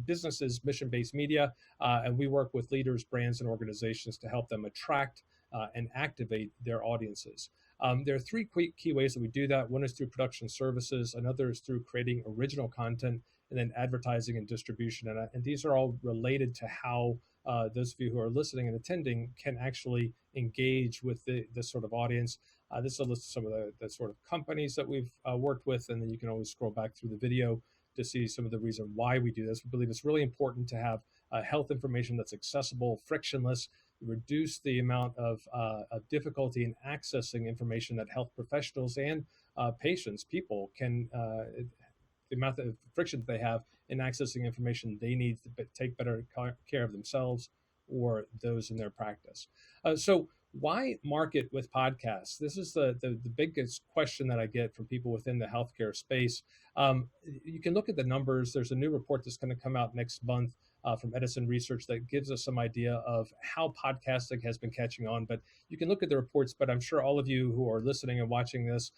business is mission-based media, and we work with leaders, brands, and organizations to help them attract and activate their audiences. There are three key ways that we do that. One is through production services, another is through creating original content, and then advertising and distribution. And these are all related to how those of you who are listening and attending can actually engage with this sort of audience. This is a list of some of the sort of companies that we've worked with, and then you can always scroll back through the video to see some of the reason why we do this. We believe it's really important to have health information that's accessible, frictionless, reduce the amount of difficulty in accessing information that health professionals and patients, people can, the amount of friction that they have in accessing information they need to take better care of themselves or those in their practice. So why market with podcasts? This is the biggest question that I get from people within the healthcare space. You can look at the numbers. There's a new report that's going to come out next month from Edison Research that gives us some idea of how podcasting has been catching on. But you can look at the reports, but I'm sure all of you who are listening and watching this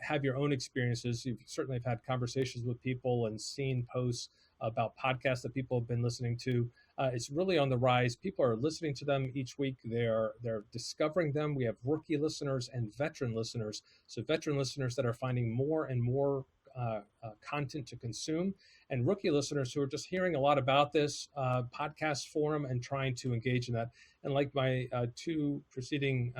have your own experiences. You've certainly have had conversations with people and seen posts about podcasts that people have been listening to. It's really on the rise. People are listening to them each week. They're discovering them. We have rookie listeners and veteran listeners. So veteran listeners that are finding more and more content to consume, and rookie listeners who are just hearing a lot about this podcast forum and trying to engage in that. And like my two preceding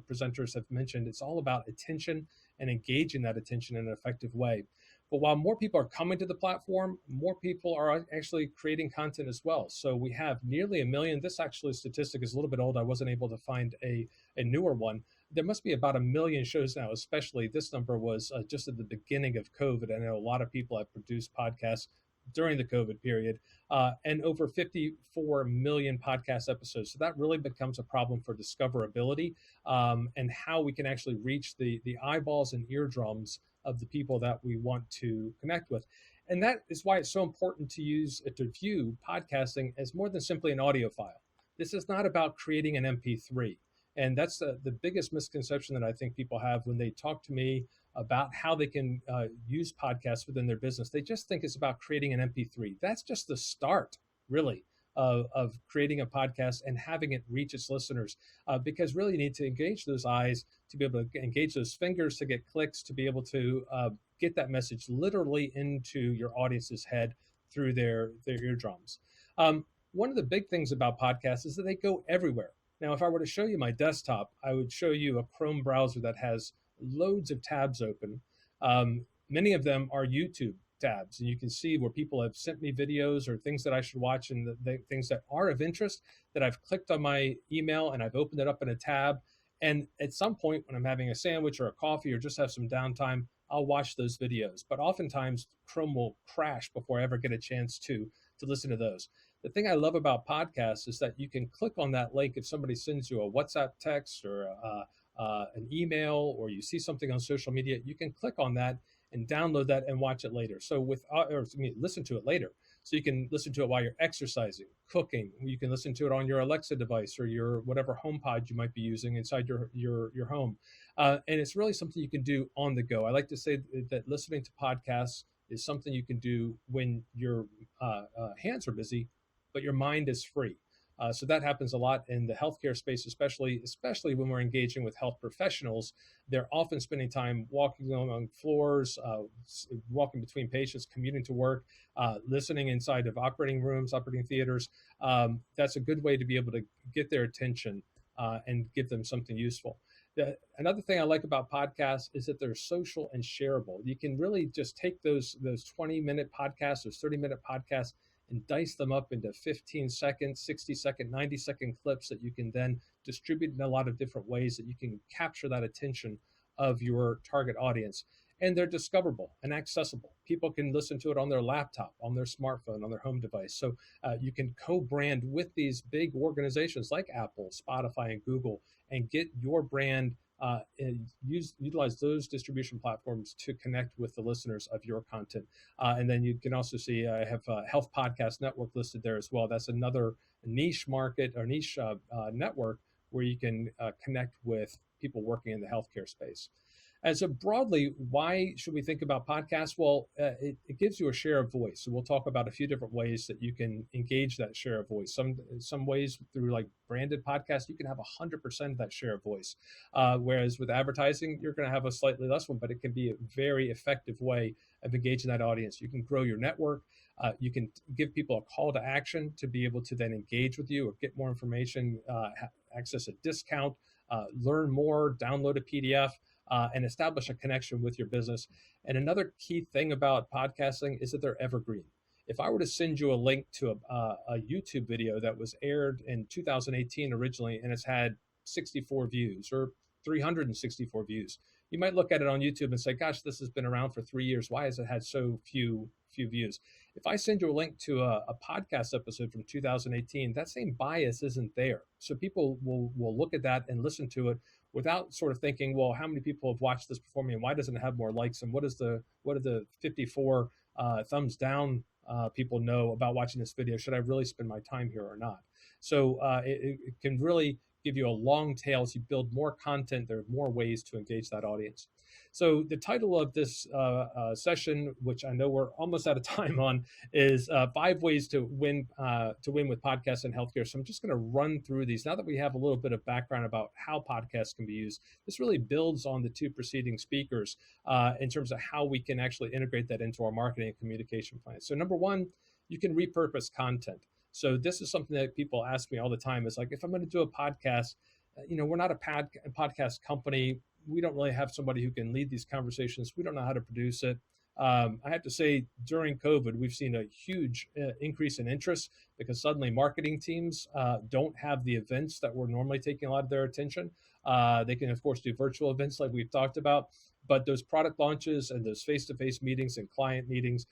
presenters have mentioned, it's all about attention and engaging that attention in an effective way. But while more people are coming to the platform, more people are actually creating content as well. So we have nearly 1 million. This actually statistic is a little bit old. I wasn't able to find a newer one. There must be about 1 million shows now, especially this number was just at the beginning of COVID. I know a lot of people have produced podcasts during the COVID period, and over 54 million podcast episodes. So that really becomes a problem for discoverability and how we can actually reach the eyeballs and eardrums of the people that we want to connect with. And that is why it's so important to view podcasting as more than simply an audio file. This is not about creating an MP3. And that's the biggest misconception that I think people have when they talk to me about how they can use podcasts within their business. They just think it's about creating an MP3. That's just the start, really, of creating a podcast and having it reach its listeners, because really you need to engage those eyes to be able to engage those fingers to get clicks, to be able to get that message literally into your audience's head through their eardrums. One of the big things about podcasts is that they go everywhere. Now, if I were to show you my desktop, I would show you a Chrome browser that has loads of tabs open. Many of them are YouTube tabs, and you can see where people have sent me videos or things that I should watch, and the things that are of interest that I've clicked on my email and I've opened it up in a tab. And at some point when I'm having a sandwich or a coffee or just have some downtime, I'll watch those videos. But oftentimes Chrome will crash before I ever get a chance to listen to those. The thing I love about podcasts is that you can click on that link if somebody sends you a WhatsApp text or an email, or you see something on social media. You can click on that and download that and watch it later. So listen to it later. So you can listen to it while you're exercising, cooking. You can listen to it on your Alexa device or your whatever HomePod you might be using inside your home. And it's really something you can do on the go. I like to say that listening to podcasts is something you can do when your hands are busy, but your mind is free. So that happens a lot in the healthcare space, especially when we're engaging with health professionals. They're often spending time walking along floors, walking between patients, commuting to work, listening inside of operating rooms, operating theaters. That's a good way to be able to get their attention and give them something useful. Another thing I like about podcasts is that they're social and shareable. You can really just take those 20-minute podcasts, those 30-minute podcasts, and dice them up into 15-second, 60-second, 90-second clips that you can then distribute in a lot of different ways that you can capture that attention of your target audience. And they're discoverable and accessible. People can listen to it on their laptop, on their smartphone, on their home device. So you can co-brand with these big organizations like Apple, Spotify, and Google and get your brand and utilize those distribution platforms to connect with the listeners of your content. And then you can also see I have a Health Podcast Network listed there as well. That's another niche market or niche network where you can connect with people working in the healthcare space. And so broadly, why should we think about podcasts? Well, it gives you a share of voice. So we'll talk about a few different ways that you can engage that share of voice. Some ways through like branded podcasts, you can have 100% of that share of voice. Whereas with advertising, you're going to have a slightly less one, but it can be a very effective way of engaging that audience. You can grow your network. You can give people a call to action to be able to then engage with you or get more information, access a discount, learn more, download a PDF. And establish a connection with your business. And another key thing about podcasting is that they're evergreen. If I were to send you a link to a YouTube video that was aired in 2018 originally, and it's had 64 views or 364 views, you might look at it on YouTube and say, gosh, this has been around for 3 years. Why has it had so few views? If I send you a link to a podcast episode from 2018, that same bias isn't there. So people will look at that and listen to it without sort of thinking, well, how many people have watched this before me, and why doesn't it have more likes, and what are the 54 thumbs down people know about watching this video? Should I really spend my time here or not? So it can really give you a long tail. As you build more content, there are more ways to engage that audience. So the title of this session, which I know we're almost out of time on, is 5 ways to win with podcasts in healthcare. So I'm just going to run through these. Now that we have a little bit of background about how podcasts can be used, this really builds on the 2 preceding speakers in terms of how we can actually integrate that into our marketing and communication plans. So number 1, you can repurpose content. So this is something that people ask me all the time. Is like, if I'm going to do a podcast, we're not a podcast company. We don't really have somebody who can lead these conversations. We don't know how to produce it. I have to say, during COVID, we've seen a huge increase in interest because suddenly marketing teams don't have the events that were normally taking a lot of their attention. They can, of course, do virtual events like we've talked about, but those product launches and those face-to-face meetings and client meetings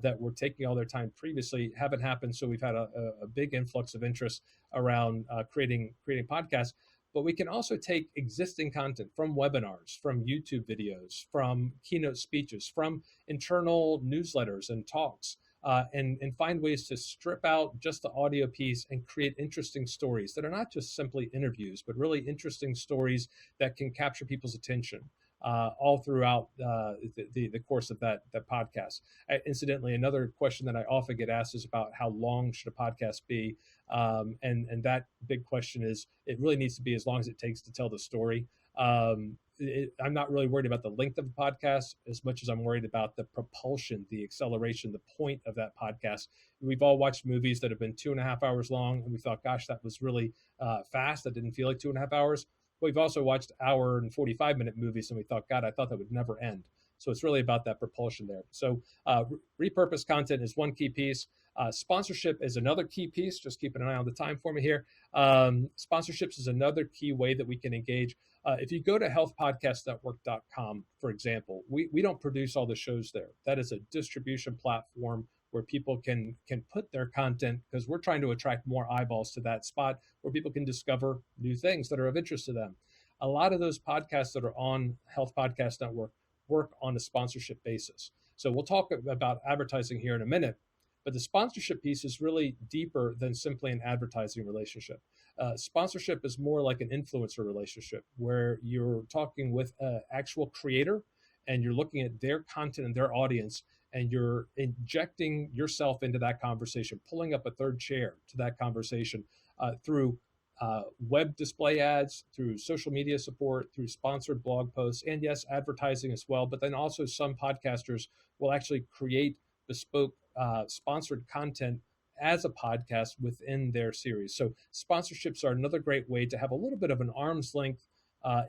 that were taking all their time previously haven't happened. So we've had a big influx of interest around creating podcasts. But we can also take existing content from webinars, from YouTube videos, from keynote speeches, from internal newsletters and talks, and find ways to strip out just the audio piece and create interesting stories that are not just simply interviews, but really interesting stories that can capture people's attention all throughout the course of that podcast. Incidentally, another question that I often get asked is about how long should a podcast be? And that big question is, it really needs to be as long as it takes to tell the story. I'm not really worried about the length of a podcast as much as I'm worried about the propulsion, the acceleration, the point of that podcast. We've all watched movies that have been 2.5 hours long, and we thought, gosh, that was really fast. That didn't feel like 2.5 hours. We've also watched 1 and 45-minute movies, and we thought, God, I thought that would never end. So it's really about that propulsion there. So repurposed content is one key piece. Sponsorship is another key piece. Just keep an eye on the time for me here. Sponsorships is another key way that we can engage. If you go to healthpodcastnetwork.com, for example, we don't produce all the shows there. That is a distribution platform where people can put their content, because we're trying to attract more eyeballs to that spot where people can discover new things that are of interest to them. A lot of those podcasts that are on Health Podcast Network work on a sponsorship basis. So we'll talk about advertising here in a minute, but the sponsorship piece is really deeper than simply an advertising relationship. Sponsorship is more like an influencer relationship where you're talking with an actual creator and you're looking at their content and their audience, and you're injecting yourself into that conversation, pulling up a third chair to that conversation through web display ads, through social media support, through sponsored blog posts, and yes, advertising as well. But then also some podcasters will actually create bespoke sponsored content as a podcast within their series. So sponsorships are another great way to have a little bit of an arm's length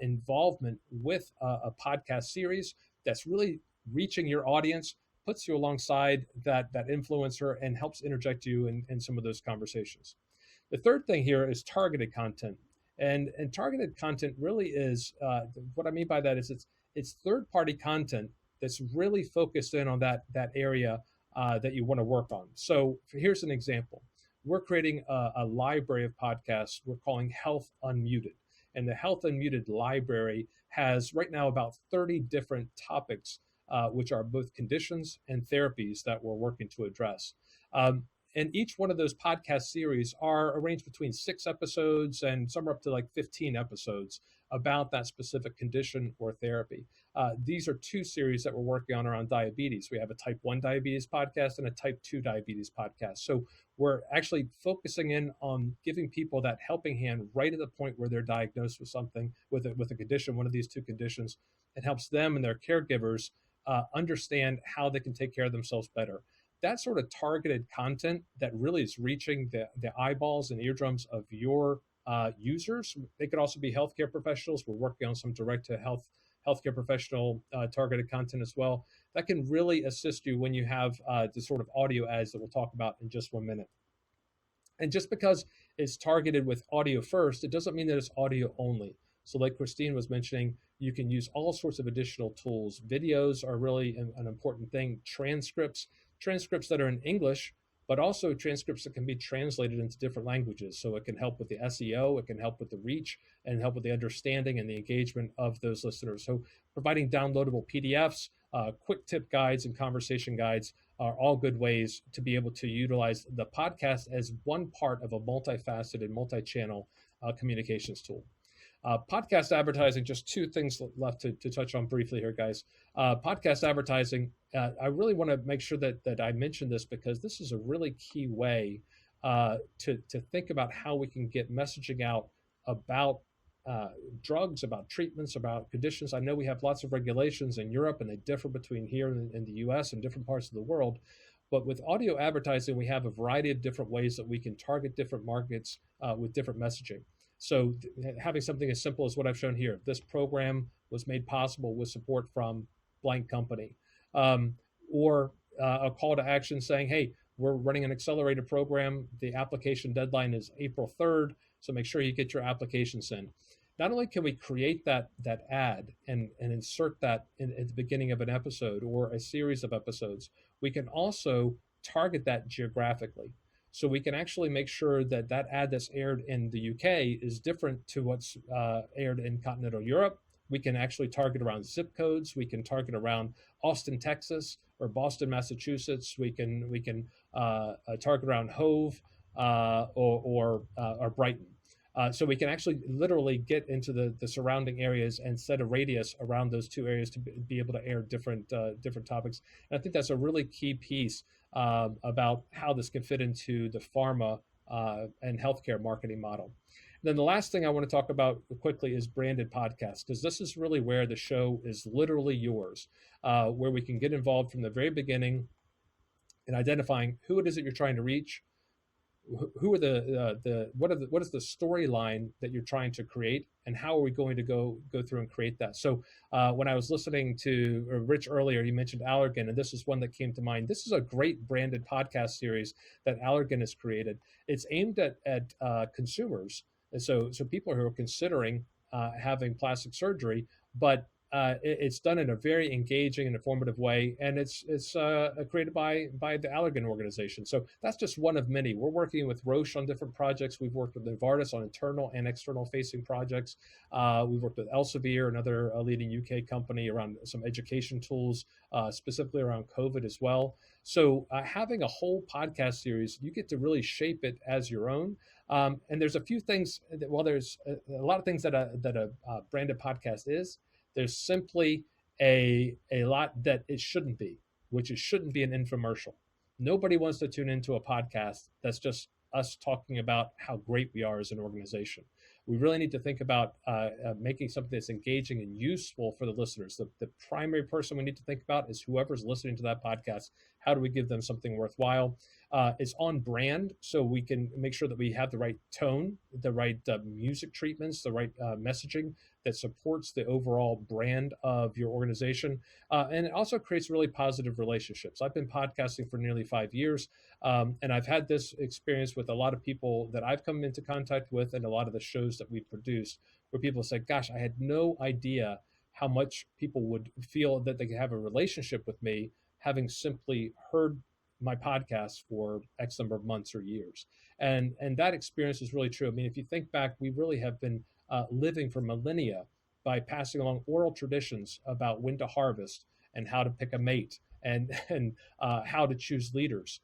involvement with a podcast series that's really reaching your audience, puts you alongside that influencer, and helps interject you in some of those conversations. The third thing here is targeted content. And targeted content really is, what I mean by that is it's third-party content that's really focused in on that area that you want to work on. So here's an example. We're creating a library of podcasts we're calling Health Unmuted. And the Health Unmuted library has right now about 30 different topics, which are both conditions and therapies that we're working to address. And each one of those podcast series are arranged between 6 episodes and some are up to like 15 episodes about that specific condition or therapy. These are 2 series that we're working on around diabetes. We have a type 1 diabetes podcast and a type 2 diabetes podcast. So we're actually focusing in on giving people that helping hand right at the point where they're diagnosed with something, with a condition, one of these 2 conditions. It helps them and their caregivers understand how they can take care of themselves better. That sort of targeted content that really is reaching the eyeballs and eardrums of your users. They could also be healthcare professionals. We're working on some direct to healthcare professional targeted content as well. That can really assist you when you have the sort of audio ads that we'll talk about in just 1 minute. And just because it's targeted with audio first, it doesn't mean that it's audio only. So like Christine was mentioning, you can use all sorts of additional tools. Videos are really an important thing. Transcripts that are in English, but also transcripts that can be translated into different languages. So it can help with the SEO, it can help with the reach, and help with the understanding and the engagement of those listeners. So providing downloadable PDFs, quick tip guides, and conversation guides are all good ways to be able to utilize the podcast as one part of a multifaceted, multi-channel communications tool. Podcast advertising, just 2 things left to touch on briefly here, guys. Podcast advertising, I really want to make sure that I mention this because this is a really key way to think about how we can get messaging out about drugs, about treatments, about conditions. I know we have lots of regulations in Europe and they differ between here and the US and different parts of the world. But with audio advertising, we have a variety of different ways that we can target different markets with different messaging. So having something as simple as what I've shown here, this program was made possible with support from blank company, or a call to action saying, hey, we're running an accelerated program. The application deadline is April 3rd. So make sure you get your applications in. Not only can we create that ad and insert that at the beginning of an episode or a series of episodes, we can also target that geographically. So we can actually make sure that ad that's aired in the UK is different to what's aired in continental Europe. We can actually target around zip codes. We can target around Austin, Texas, or Boston, Massachusetts. We can target around Hove or Brighton. So we can actually literally get into the surrounding areas and set a radius around those 2 areas to be able to air different topics. And I think that's a really key piece about how this can fit into the pharma and healthcare marketing model. And then the last thing I want to talk about quickly is branded podcasts, because this is really where the show is literally yours, where we can get involved from the very beginning in identifying who it is that you're trying to reach, who are what is the storyline that you're trying to create, and how are we going to go through and create that? So when I was listening to Rich earlier, he mentioned Allergan, and this is one that came to mind. This is a great branded podcast series that Allergan has created. It's aimed at consumers, and so people who are considering having plastic surgery, but it's done in a very engaging and informative way, and it's created by the Allergan organization. So that's just one of many. We're working with Roche on different projects. We've worked with Novartis on internal and external facing projects. We've worked with Elsevier, another leading UK company, around some education tools, specifically around COVID as well. So having a whole podcast series, you get to really shape it as your own. And there's a few things, there's a lot of things that a branded podcast is. There's simply a lot that it shouldn't be, which it shouldn't be an infomercial. Nobody wants to tune into a podcast that's just us talking about how great we are as an organization. We really need to think about making something that's engaging and useful for the listeners. The primary person we need to think about is whoever's listening to that podcast. How do we give them something worthwhile? It's on brand, so we can make sure that we have the right tone, the right music treatments, the right messaging that supports the overall brand of your organization. And it also creates really positive relationships. I've been podcasting for nearly 5 years, and I've had this experience with a lot of people that I've come into contact with, and a lot of the shows that we've produced, where people say, gosh, I had no idea how much people would feel that they could have a relationship with me having simply heard my podcast for X number of months or years. And that experience is really true. I mean, if you think back, we really have been living for millennia by passing along oral traditions about when to harvest and how to pick a mate and how to choose leaders.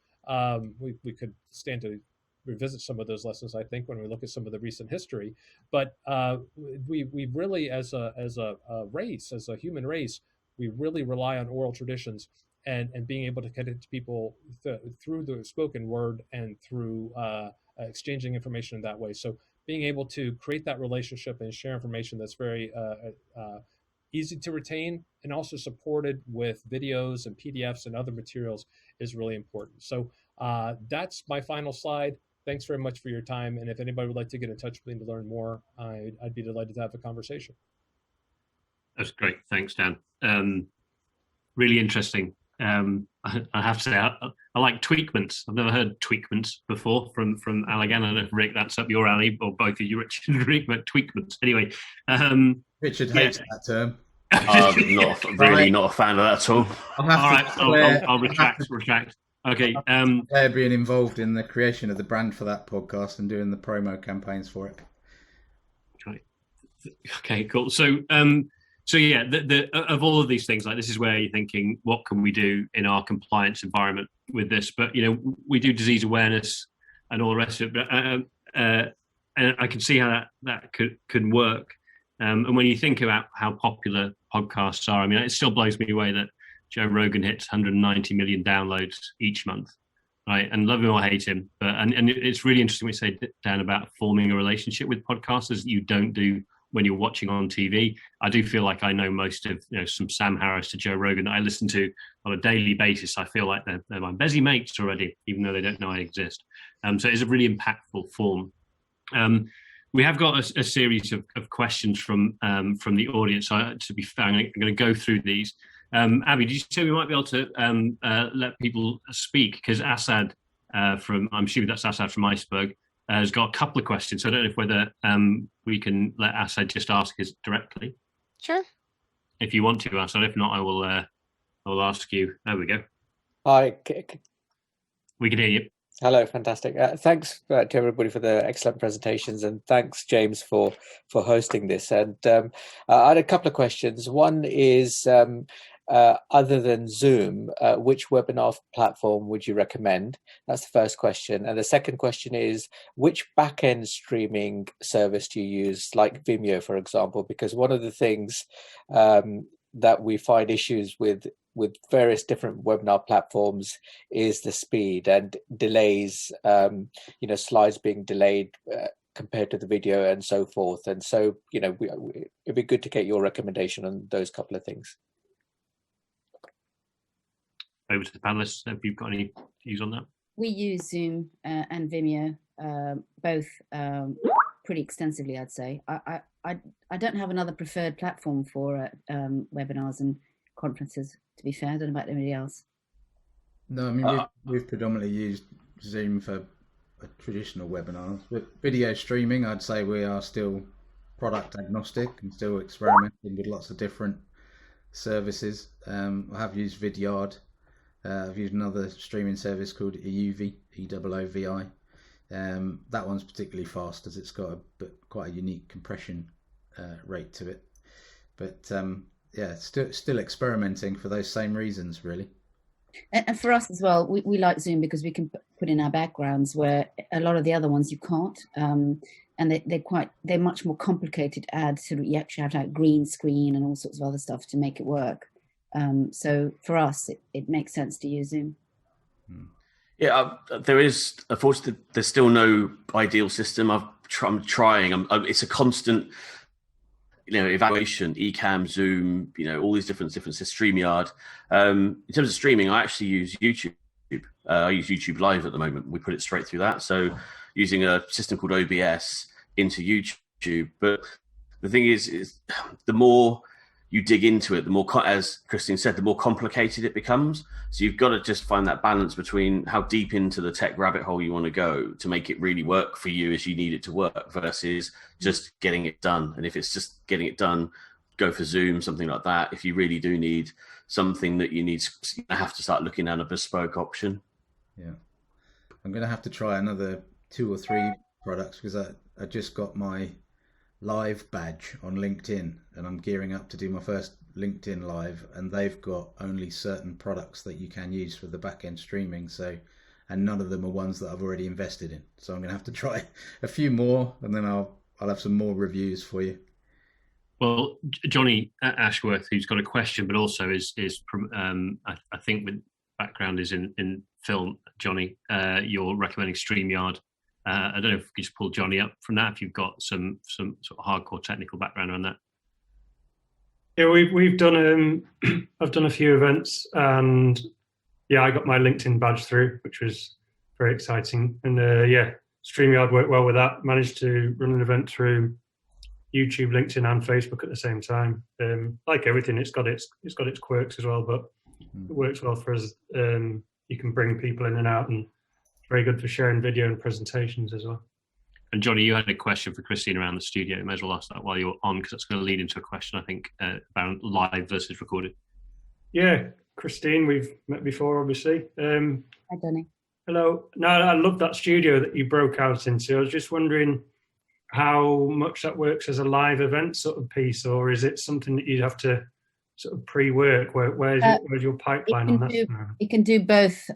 We could stand to revisit some of those lessons, I think, when we look at some of the recent history. But we really, as a race, as a human race, we really rely on oral traditions and being able to connect to people through the spoken word and through exchanging information in that way. So being able to create that relationship and share information that's very easy to retain and also supported with videos and PDFs and other materials is really important. So that's my final slide. Thanks very much for your time. And if anybody would like to get in touch with me to learn more, I'd be delighted to have a conversation. That's great. Thanks, Dan. Really interesting. I have to say, I like tweakments. I've never heard tweakments before from Allergan. I don't know if Rick, that's up your alley, or both of you, Richard and Rick, but tweakments. Anyway, Richard hates that term. Not a fan of that at all. I'll retract. Okay. They're being involved in the creation of the brand for that podcast and doing the promo campaigns for it. Okay, cool. So yeah, of all of these things, like this is where you're thinking, what can we do in our compliance environment with this? But we do disease awareness and all the rest of it. But and I can see how that could work. And when you think about how popular podcasts are, I mean, it still blows me away that Joe Rogan hits 190 million downloads each month, right? And love him or hate him, but and it's really interesting when you say, Dan, about forming a relationship with podcasters that you don't do when you're watching on TV. I do feel like I know most of, some Sam Harris to Joe Rogan that I listen to on a daily basis. I feel like they're my busy mates already, even though they don't know I exist. So it's a really impactful form. We have got a series of questions from the audience. So to be fair, I'm going to go through these. Abby, did you say we might be able to let people speak? Because Assad I'm assuming that's Assad from Iceberg, has got a couple of questions. So I don't know whether we can let Assad just ask his directly. Sure. If you want to, Assad. If not, I will ask you. There we go. Hi. We can hear you. Hello, fantastic. Thanks to everybody for the excellent presentations, and thanks, James, for hosting this. And I had a couple of questions. One is, other than Zoom, which webinar platform would you recommend? That's the first question. And the second question is, which back-end streaming service do you use, like Vimeo, for example? Because one of the things that we find issues with various different webinar platforms is the speed and delays, slides being delayed compared to the video and so forth. And so, it'd be good to get your recommendation on those couple of things. Over to the panelists. Have you got any views on that? We use Zoom and Vimeo, both pretty extensively, I'd say. I don't have another preferred platform for webinars and conferences, to be fair. I don't know about anybody else. No, I mean, we've predominantly used Zoom for traditional webinars. With video streaming, I'd say we are still product agnostic and still experimenting with lots of different services. I have used Vidyard. I've used another streaming service called EOOVI, EOOVI. That one's particularly fast as it's got quite a unique compression rate to it. But still experimenting for those same reasons, really. And for us as well, we like Zoom because we can put in our backgrounds where a lot of the other ones you can't. And they're much more complicated to add. So you actually have to have green screen and all sorts of other stuff to make it work. So for us, it makes sense to use Zoom. Yeah, there is, unfortunately, there's still no ideal system. I'm trying. It's a constant, evaluation. Ecamm, Zoom, all these different systems. StreamYard. In terms of streaming, I actually use YouTube. I use YouTube Live at the moment. We put it straight through that. So using a system called OBS into YouTube. But the thing is the more you dig into it, the more, as Christine said, the more complicated it becomes. So you've got to just find that balance between how deep into the tech rabbit hole you want to go to make it really work for you as you need it to work versus just getting it done. And if it's just getting it done, go for Zoom, something like that. If you really do need something that you have to start looking at a bespoke option. Yeah. I'm going to have to try another 2 or 3 products because I just got my live badge on LinkedIn, and I'm gearing up to do my first LinkedIn live, and they've got only certain products that you can use for the back-end streaming, and none of them are ones that I've already invested in. So I'm going to have to try a few more, and then I'll have some more reviews for you. Well, Johnny Ashworth, who's got a question, but also is I think with background is in film. Johnny, you're recommending StreamYard. I don't know if you just pull Johnny up from that, if you've got some sort of hardcore technical background on that. Yeah, we've done I've done a few events, and yeah, I got my LinkedIn badge through, which was very exciting. And yeah, StreamYard worked well with that. Managed to run an event through YouTube, LinkedIn, and Facebook at the same time. Like everything, it's got its quirks as well, but it works well for us. You can bring people in and out, and very good for sharing video and presentations as well. And Johnny, you had a question for Christine around the studio. You may as well ask that while you're on, because that's going to lead into a question, I think, about live versus recorded. Yeah, Christine, we've met before, obviously. Hi, Johnny. Hello. No, I love that studio that you broke out into. I was just wondering how much that works as a live event sort of piece, or is it something that you'd have to sort of pre-work? Where's your pipeline on that? It can do both.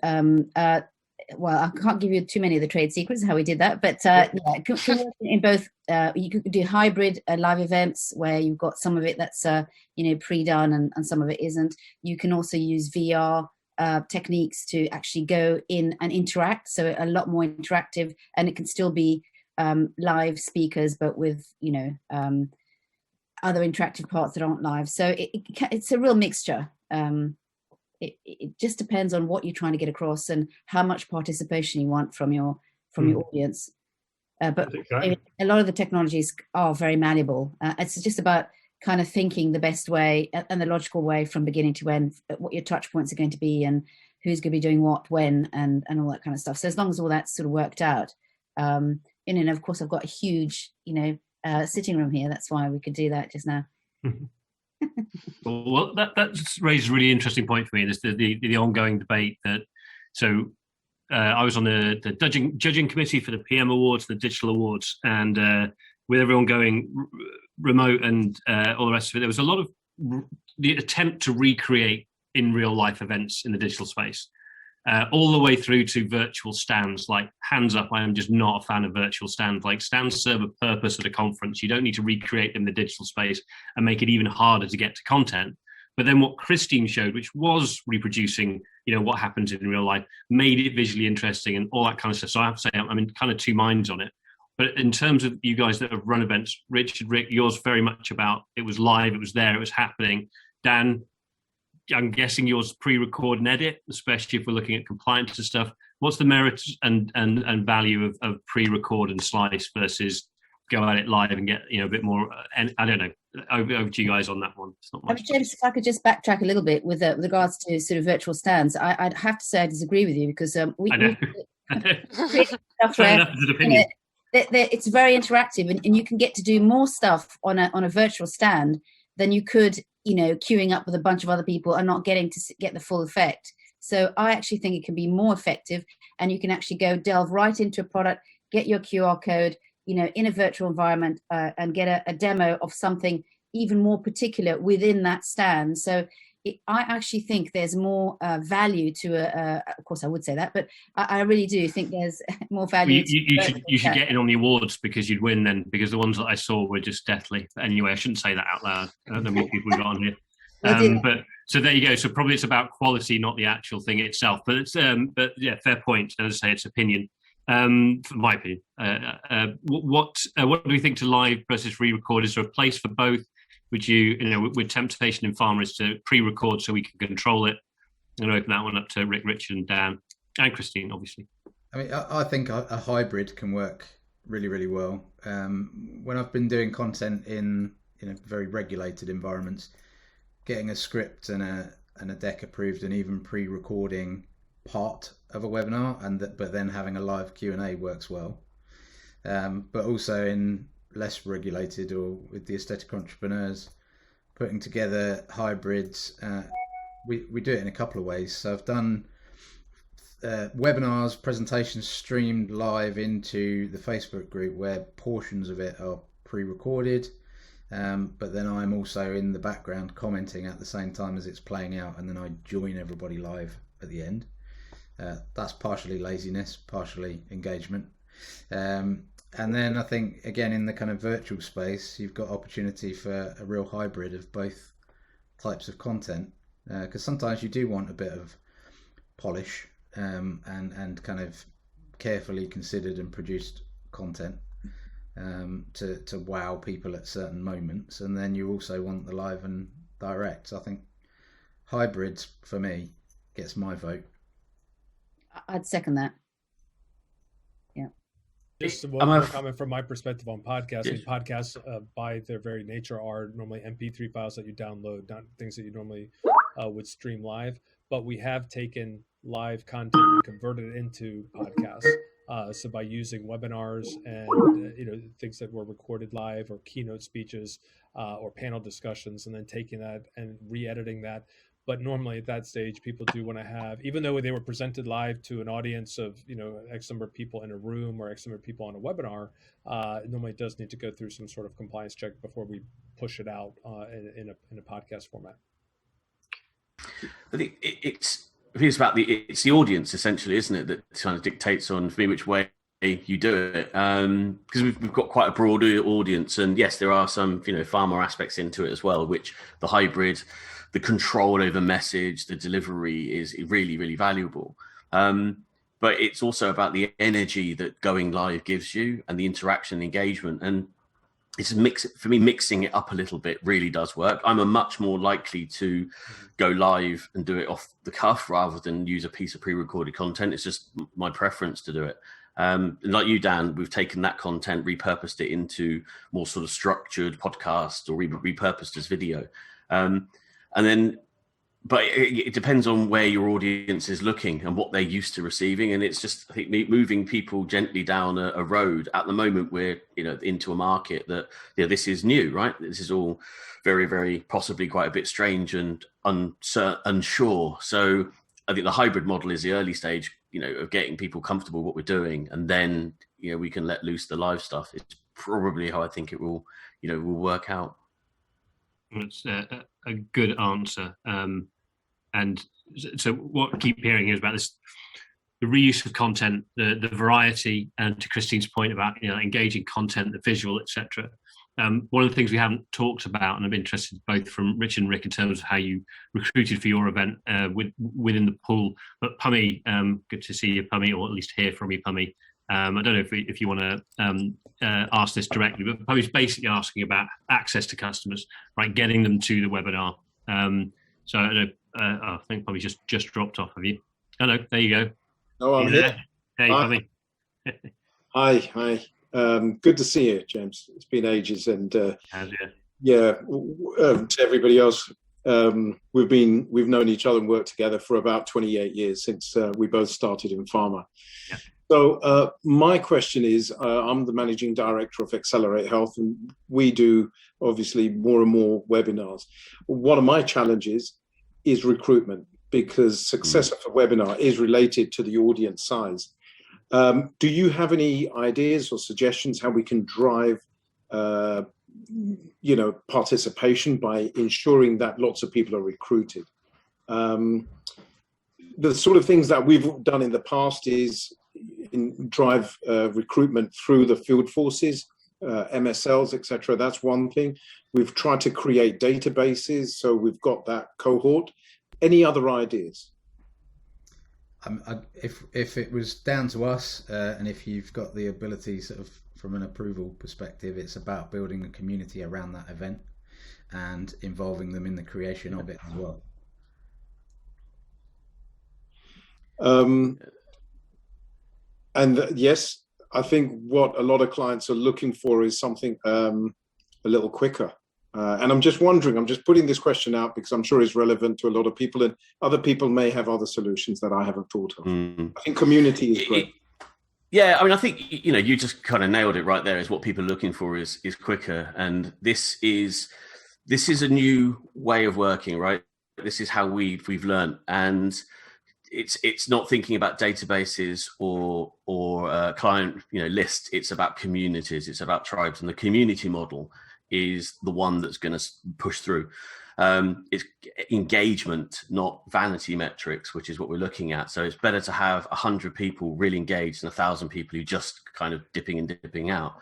Well, I can't give you too many of the trade secrets how we did that, but yeah, it can work in both. You could do hybrid live events where you've got some of it that's pre-done and some of it isn't. You can also use VR techniques to actually go in and interact, so a lot more interactive, and it can still be live speakers, but with other interactive parts that aren't live. So it's a real mixture. It just depends on what you're trying to get across and how much participation you want from your audience. But a lot of the technologies are very malleable. It's just about kind of thinking the best way and the logical way from beginning to end, what your touch points are going to be and who's going to be doing what, when, and all that kind of stuff. So as long as all that's sort of worked out, and of course I've got a huge, sitting room here. That's why we could do that just now. Well, that raises a really interesting point for me. There's the ongoing debate that. So I was on the judging committee for the PM Awards, the Digital Awards, and with everyone going remote and all the rest of it, there was a lot of the attempt to recreate in real life events in the digital space. All the way through to virtual stands. Like, hands up, I am just not a fan of virtual stands. Like, stands serve a purpose at a conference. You don't need to recreate them in the digital space and make it even harder to get to content. But then what Christine showed, which was reproducing, what happens in real life, made it visually interesting and all that kind of stuff. So I have to say, I'm in kind of two minds on it. But in terms of you guys that have run events, Rick, yours very much about, it was live, it was there, it was happening. Dan, I'm guessing yours pre-record and edit, especially if we're looking at compliance and stuff. What's the merit and value of pre-record and slice versus go at it live and get a bit more? And I don't know. Over to you guys on that one. It's not much. James, if I could just backtrack a little bit with regards to sort of virtual stands, I'd have to say I disagree with you because we stuff where, it's very interactive and you can get to do more stuff on a virtual stand than you could, queuing up with a bunch of other people and not getting to get the full effect. So I actually think it can be more effective, and you can actually delve right into a product, get your QR code, in a virtual environment and get a demo of something even more particular within that stand. So I actually think there's more value to of course I would say that, but I really do think there's more value. You should get in on the awards because you'd win then, because the ones that I saw were just deathly. But anyway, I shouldn't say that out loud. I don't know how many people we got on here. But so there you go. So probably it's about quality, not the actual thing itself. But it's but yeah, fair point. As I say, it's opinion. For my opinion, what do we think to live versus re-record? Is there a place for both? Would you, with temptation in pharma is to pre-record so we can control it? I'm going to open that one up to Rick, Richard, and Dan, and Christine, obviously. I mean, I think a hybrid can work really, really well. When I've been doing content in very regulated environments, getting a script and a deck approved and even pre-recording part of a webinar, but then having a live Q&A works well. But also in less regulated or with the aesthetic entrepreneurs, putting together hybrids, we do it in a couple of ways. So I've done webinars, presentations streamed live into the Facebook group where portions of it are pre-recorded, but then I'm also in the background commenting at the same time as it's playing out, and then I join everybody live at the end. That's partially laziness, partially engagement. And then I think, again, in the kind of virtual space, you've got opportunity for a real hybrid of both types of content, because sometimes you do want a bit of polish and kind of carefully considered and produced content to wow people at certain moments, and then you also want the live and direct. So I think hybrids, for me, gets my vote. I'd second that. Yeah. Just one more comment from my perspective on podcasting. Yes. Podcasts, by their very nature, are normally MP3 files that you download, not things that you normally would stream live. But we have taken live content and converted it into podcasts. So by using webinars and things that were recorded live, or keynote speeches, or panel discussions, and then taking that and re-editing that. But normally at that stage, people do want to have, even though they were presented live to an audience of X number of people in a room or X number of people on a webinar, it normally does need to go through some sort of compliance check before we push it out in a podcast format. I think it's about it's the audience essentially, isn't it, that kind of dictates on, for me, which way you do it, because we've got quite a broad audience, and yes, there are some far more aspects into it as well, which the hybrid, the control over message, the delivery is really, really valuable. But it's also about the energy that going live gives you and the interaction and engagement. And it's for me, mixing it up a little bit really does work. I'm much more likely to go live and do it off the cuff rather than use a piece of pre-recorded content. It's just my preference to do it. Like you, Dan, we've taken that content, repurposed it into more sort of structured podcast, or repurposed as video. And then, but it depends on where your audience is looking and what they're used to receiving. And it's just, I think, moving people gently down a road. At the moment, we're, into a market that, this is new, right? This is all very, very possibly quite a bit strange and unsure. So I think the hybrid model is the early stage, of getting people comfortable with what we're doing. And then, we can let loose the live stuff. It's probably how I think it will, will work out. It's a good answer. And so what I keep hearing is about this, the reuse of content, the variety, and to Christine's point about engaging content, the visual, etc. One of the things we haven't talked about, and I'm interested both from Rich and Rick in terms of how you recruited for your event within the pool. But Pummy, good to see you, Pummy, or at least hear from you, Pummy. I don't know if you want to ask this directly, but Pummy's basically asking about access to customers, right? Getting them to the webinar. So I don't know, I think Pummy just dropped off. Have you? Oh no, there you go. Oh, I'm here. Hey, Pummy. Hi. Good to see you, James. It's been ages, and to everybody else, we've known each other and worked together for about 28 years since we both started in pharma. Yeah. So my question is, I'm the managing director of Accelerate Health, and we do obviously more and more webinars. One of my challenges is recruitment, because success of a webinar is related to the audience size. Do you have any ideas or suggestions how we can drive, participation by ensuring that lots of people are recruited? The sort of things that we've done in the past is drive recruitment through the field forces, MSLs, etc. That's one thing. We've tried to create databases, so we've got that cohort. Any other ideas? If it was down to us, and if you've got the ability, sort of from an approval perspective, it's about building a community around that event and involving them in the creation of it as well. And yes, I think what a lot of clients are looking for is something a little quicker. And I'm just wondering, I'm just putting this question out because I'm sure it's relevant to a lot of people, and other people may have other solutions that I haven't thought of. I think community is great. Yeah, I mean, I think, you just kind of nailed it right there. Is what people are looking for is quicker. And this is a new way of working, right? This is how we've learned. And it's not thinking about databases or or a client list. It's about communities, it's about tribes, and the community model is the one that's going to push through. It's engagement, not vanity metrics, which is what we're looking at. So it's better to have 100 people really engaged than 1,000 people who just kind of dipping in, dipping out.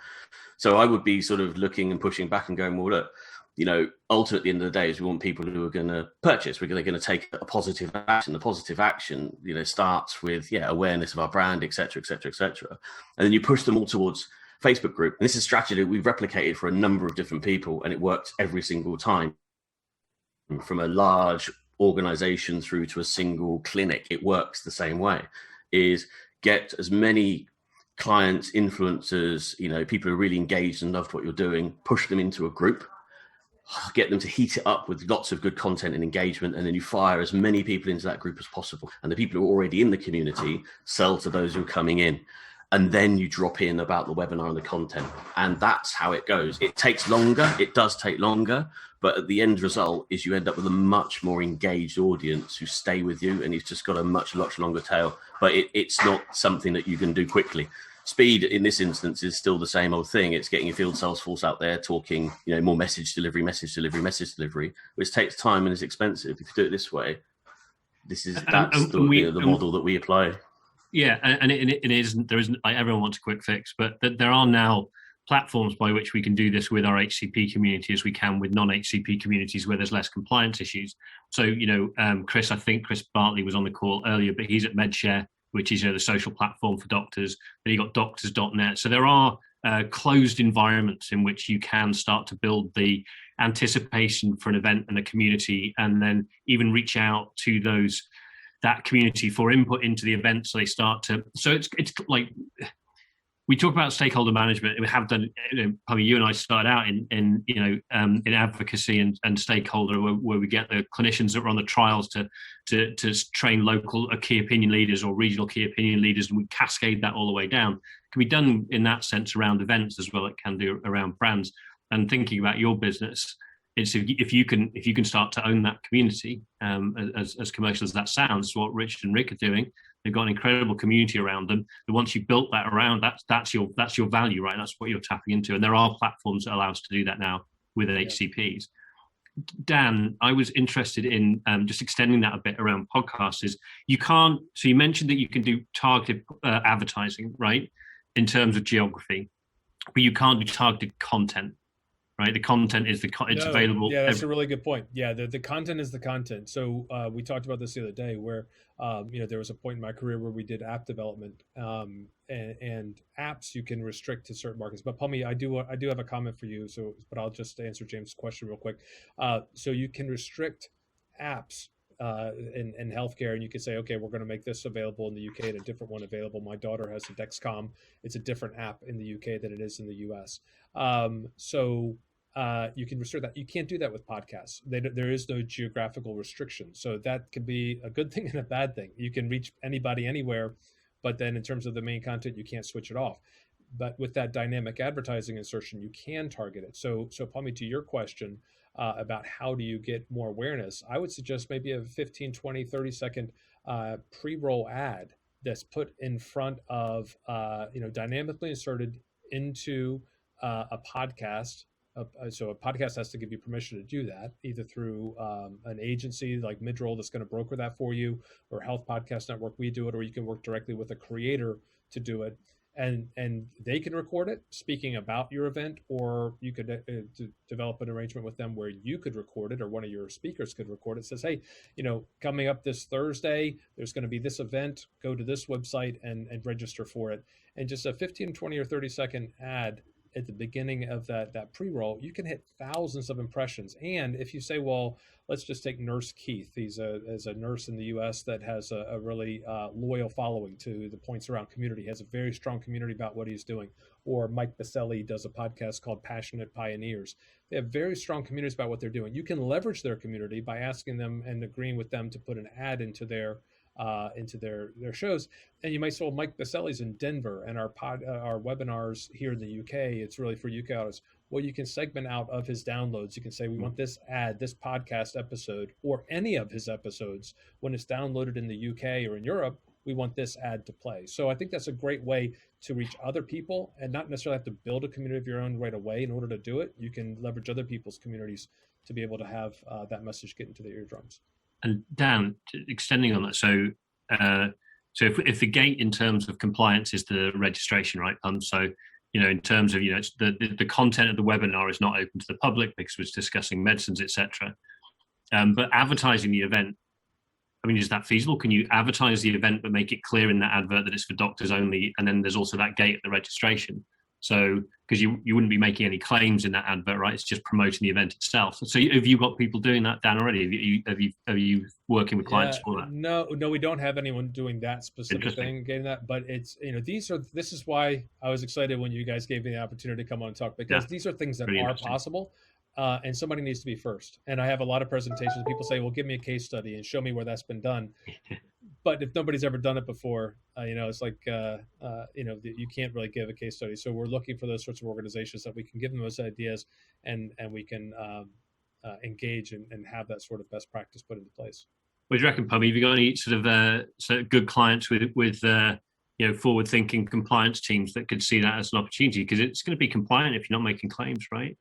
So I would be sort of looking and pushing back and going, well, look, ultimately at the end of the day is we want people who are going to purchase. They're going to take a positive action. The positive action, starts with awareness of our brand, et cetera, et cetera, et cetera. And then you push them all towards Facebook group. And this is a strategy we've replicated for a number of different people, and it works every single time. From a large organization through to a single clinic, it works the same way. Is get as many clients, influencers, people who are really engaged and loved what you're doing, push them into a group, get them to heat it up with lots of good content and engagement, and then you fire as many people into that group as possible. And the people who are already in the community sell to those who are coming in. And then you drop in about the webinar and the content. And that's how it goes. It takes longer. It does take longer. But at the end result is you end up with a much more engaged audience who stay with you. And it's just got a much longer tail. But it's not something that you can do quickly. Speed in this instance is still the same old thing. It's getting your field sales force out there talking, more message delivery, which takes time and is expensive. If you do it this way, that's the model that we apply. Yeah, and it isn't. There isn't. Everyone wants a quick fix, but there are now platforms by which we can do this with our HCP community as we can with non-HCP communities where there's less compliance issues. So Chris, I think Chris Bartley was on the call earlier, but he's at MedShare, which is the social platform for doctors. Then you got doctors.net. So there are closed environments in which you can start to build the anticipation for an event and a community, and then even reach out to that community for input into the event. So they start to, so it's like, we talk about stakeholder management. We have done, probably you and I started out in advocacy and stakeholder, where we get the clinicians that are on the trials to train local key opinion leaders or regional key opinion leaders, and we cascade that all the way down. It can be done in that sense around events as well. It can do around brands. And thinking about your business, it's if you can start to own that community, as commercial as that sounds, what Rich and Rick are doing. They've got an incredible community around them. And once you built that around, that's your value, right? That's what you're tapping into. And there are platforms that allow us to do that now with HCPs. Dan, I was interested in just extending that a bit around podcasts. So you mentioned that you can do targeted advertising, right, in terms of geography, but you can't do targeted content. Right, the content is available. Yeah, that's a really good point. Yeah, the content is the content. So we talked about this the other day, where there was a point in my career where we did app development, and apps you can restrict to certain markets. But Pummy, I do have a comment for you. But I'll just answer James' question real quick. So you can restrict apps in healthcare, and you can say, okay, we're going to make this available in the UK and a different one available. My daughter has a Dexcom. It's a different app in the UK than it is in the US. You can restrict that. You can't do that with podcasts. There is no geographical restriction. So that could be a good thing and a bad thing. You can reach anybody anywhere, but then in terms of the main content, you can't switch it off. But with that dynamic advertising insertion, you can target it. So Pummy, to your question about how do you get more awareness, I would suggest maybe a 15, 20, 30 second pre-roll ad that's put in front of, dynamically inserted into a podcast. So a podcast has to give you permission to do that, either through an agency like Midroll that's going to broker that for you, or Health Podcast Network, we do it, or you can work directly with a creator to do it. And they can record it speaking about your event, or you could develop an arrangement with them where you could record it, or one of your speakers could record it. It says, hey, coming up this Thursday, there's going to be this event, go to this website and register for it. And just a 15, 20 or 30 second ad at the beginning of that pre-roll, you can hit thousands of impressions. And if you say, well, let's just take Nurse Keith. He's a nurse in the US that has a really loyal following to the Points Around community. He has a very strong community about what he's doing. Or Mike Baselli does a podcast called Passionate Pioneers. They have very strong communities about what they're doing. You can leverage their community by asking them and agreeing with them to put an ad into their shows. And you might say, well, Mike Baselli's in Denver, and our webinars here in the UK, it's really for UK audience. Well, you can segment out of his downloads. You can say, we want this ad, this podcast episode, or any of his episodes, when it's downloaded in the UK or in Europe, we want this ad to play. So I think that's a great way to reach other people and not necessarily have to build a community of your own right away in order to do it. You can leverage other people's communities to be able to have that message get into the eardrums. And Dan, extending on that, so if the gate in terms of compliance is the registration, right? So in terms of it's the content of the webinar is not open to the public because we're discussing medicines, etc. But advertising the event, I mean, is that feasible? Can you advertise the event but make it clear in that advert that it's for doctors only, and then there's also that gate at the registration? So, because you wouldn't be making any claims in that advert, right? It's just promoting the event itself. So, have you got people doing that, Dan, already? Have you working with clients for that? No, we don't have anyone doing that specific thing, getting that. But it's this is why I was excited when you guys gave me the opportunity to come on and talk, because these are things that are possible. And somebody needs to be first. And I have a lot of presentations. People say, well, give me a case study and show me where that's been done. But if nobody's ever done it before, it's like, you can't really give a case study. So we're looking for those sorts of organizations that we can give them those ideas and we can engage and have that sort of best practice put into place. What do you reckon, Pubby? Have you got any sort of good clients with forward-thinking compliance teams that could see that as an opportunity? Because it's going to be compliant if you're not making claims, right?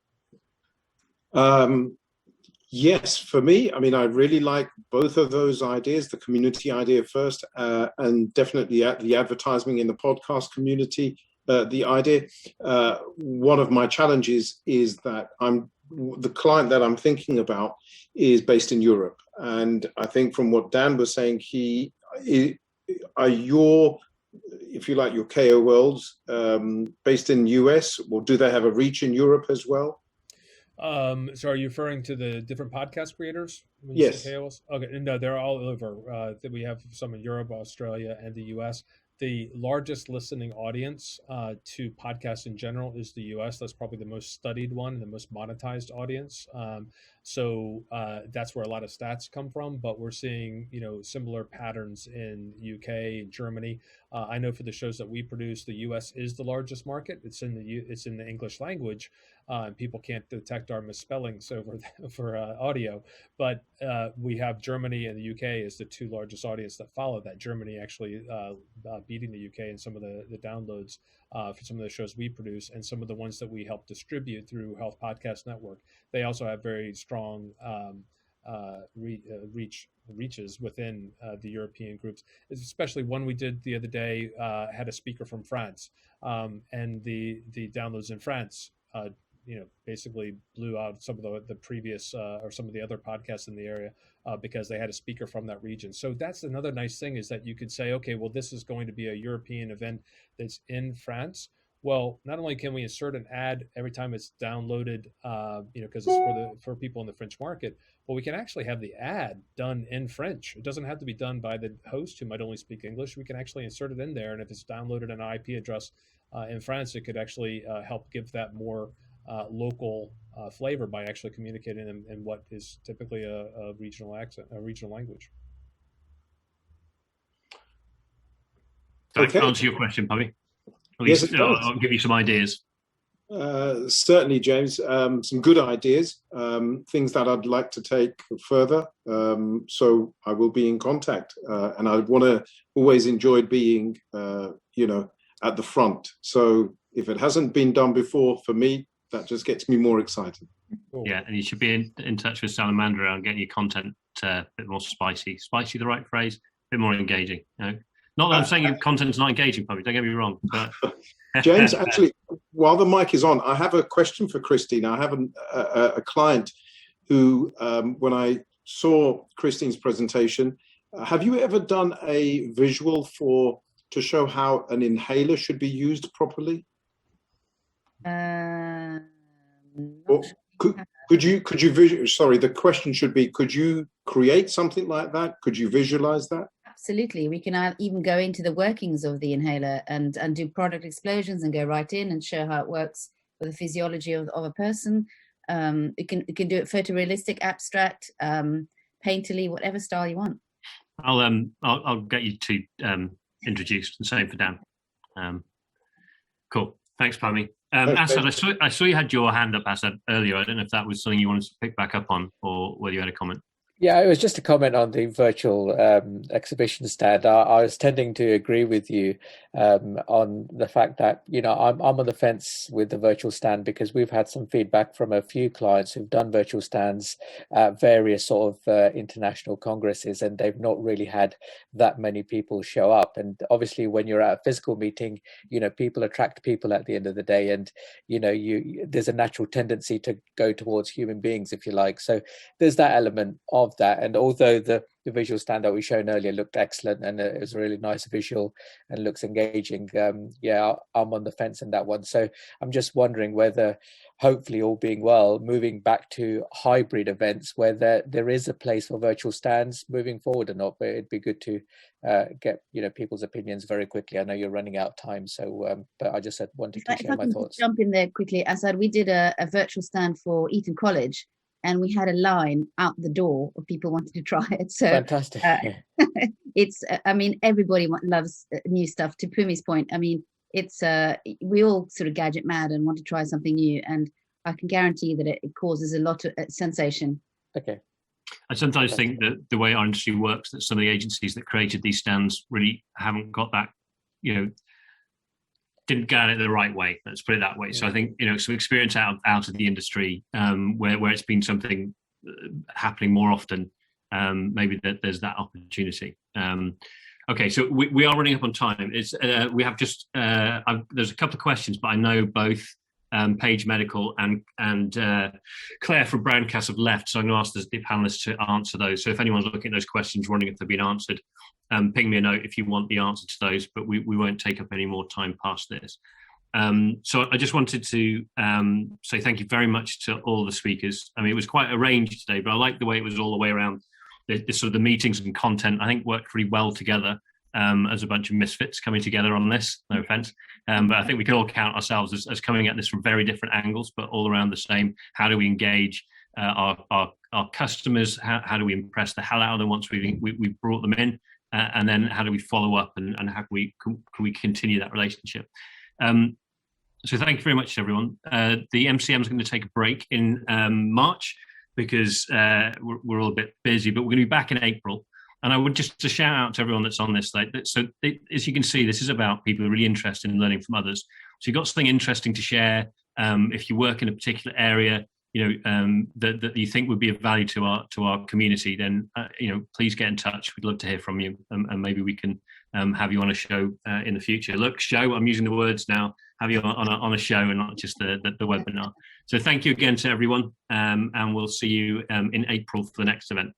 Yes, for me, I mean, I really like both of those ideas, the community idea first, and definitely the advertising in the podcast community, the idea. One of my challenges is that the client that I'm thinking about is based in Europe. And I think from what Dan was saying, are your, if you like, your KOLs based in US, or do they have a reach in Europe as well? So are you referring to the different podcast creators? Yes. Okay. No, they're all over. We have some in Europe, Australia, and the US. The largest listening audience to podcasts in general is the US. That's probably the most studied one and the most monetized audience. So that's where a lot of stats come from. But we're seeing, similar patterns in UK and Germany. I know for the shows that we produce, the US is the largest market. It's in the English language. People can't detect our misspellings for audio, but we have Germany and the UK as the two largest audience that follow that. Germany actually beating the UK in some of the downloads for some of the shows we produce and some of the ones that we help distribute through Health Podcast Network. They also have very strong reaches within the European groups, especially one we did the other day had a speaker from France, and the downloads in France basically blew out some of the previous or some of the other podcasts in the area because they had a speaker from that region. So that's another nice thing, is that you could say, okay, well, this is going to be a European event that's in France. Well, not only can we insert an ad every time it's downloaded, because it's for people in the French market, but we can actually have the ad done in French. It doesn't have to be done by the host who might only speak English. We can actually insert it in there, and if it's downloaded an IP address in France, it could actually help give that more local flavor by actually communicating in what is typically a regional accent, a regional language. Okay. Answer your question, Pubby. At least I'll give you some ideas. Certainly, James. Some good ideas, things that I'd like to take further. So I will be in contact, and I want to always enjoy being, at the front. So if it hasn't been done before for me, that just gets me more excited. Cool. Yeah, and you should be in touch with Salamander around getting your content a bit more spicy. Spicy, the right phrase? A bit more engaging. Not that I'm saying your content's not engaging, probably. Don't get me wrong. But James, actually, while the mic is on, I have a question for Christine. I have a client who, when I saw Christine's presentation, have you ever done a visual to show how an inhaler should be used properly? Could you sorry, the question should be, could you create something like that? Could you visualize that? Absolutely. We can even go into the workings of the inhaler and do product explosions and go right in and show how it works with the physiology of a person. We can do it photorealistic, abstract, painterly, whatever style you want. I'll get you to introduce, and same for Dan. Cool. Thanks, Pammy. Asad, I saw you had your hand up, Asad, earlier. I don't know if that was something you wanted to pick back up on, or whether you had a comment. Yeah, it was just a comment on the virtual exhibition stand. I was tending to agree with you on the fact that, you know, I'm on the fence with the virtual stand, because we've had some feedback from a few clients who've done virtual stands at various sort of international congresses, and they've not really had that many people show up. And obviously, when you're at a physical meeting, you know, people attract people at the end of the day, and you know, there's a natural tendency to go towards human beings, if you like. So there's that element of that. And although the visual stand that we shown earlier looked excellent, and it was a really nice visual and looks engaging, yeah, I'm on the fence in that one. So I'm just wondering whether, hopefully all being well, moving back to hybrid events where there is a place for virtual stands moving forward or not. But it'd be good to get, you know, people's opinions very quickly. I know you're running out of time, so but I just wanted to share my thoughts. Jump in there quickly. Asad, we did a virtual stand for Eton College, and we had a line out the door of people wanting to try it. So fantastic. It's, I mean, everybody loves new stuff. To Pumi's point, I mean, it's we all sort of gadget mad and want to try something new, and I can guarantee that it causes a lot of sensation. Okay. I sometimes think that the way our industry works, that some of the agencies that created these stands really haven't got that, you know, didn't get it the right way. Let's put it that way. So I think, you know, some experience out of the industry where it's been something happening more often, maybe there's that opportunity. Okay, so we are running up on time. We have just there's a couple of questions, but I know both Paige Medical and Claire from Browncast have left, so I'm going to ask the panelists to answer those. So if anyone's looking at those questions, wondering if they've been answered, ping me a note if you want the answer to those, but we won't take up any more time past this. So I just wanted to say thank you very much to all the speakers. I mean, it was quite a range today, but I like the way it was all the way around. The sort of the meetings and content, I think, worked pretty well together as a bunch of misfits coming together on this, no offense. But I think we can all count ourselves as coming at this from very different angles, but all around the same. How do we engage our customers? How do we impress the hell out of them once we brought them in? And then how do we follow up, and how can we continue that relationship? So thank you very much, everyone. The MCM is going to take a break in March because we're all a bit busy, but we're going to be back in April. And I would just to shout out to everyone that's on this. As you can see, this is about people who are really interested in learning from others. So you've got something interesting to share. If you work in a particular area, you know, that you think would be of value to our community, then you know, please get in touch. We'd love to hear from you, and maybe we can have you on a show in the future. Look, show, I'm using the words now. Have you on a show and not just the webinar. So thank you again to everyone, and we'll see you in April for the next event.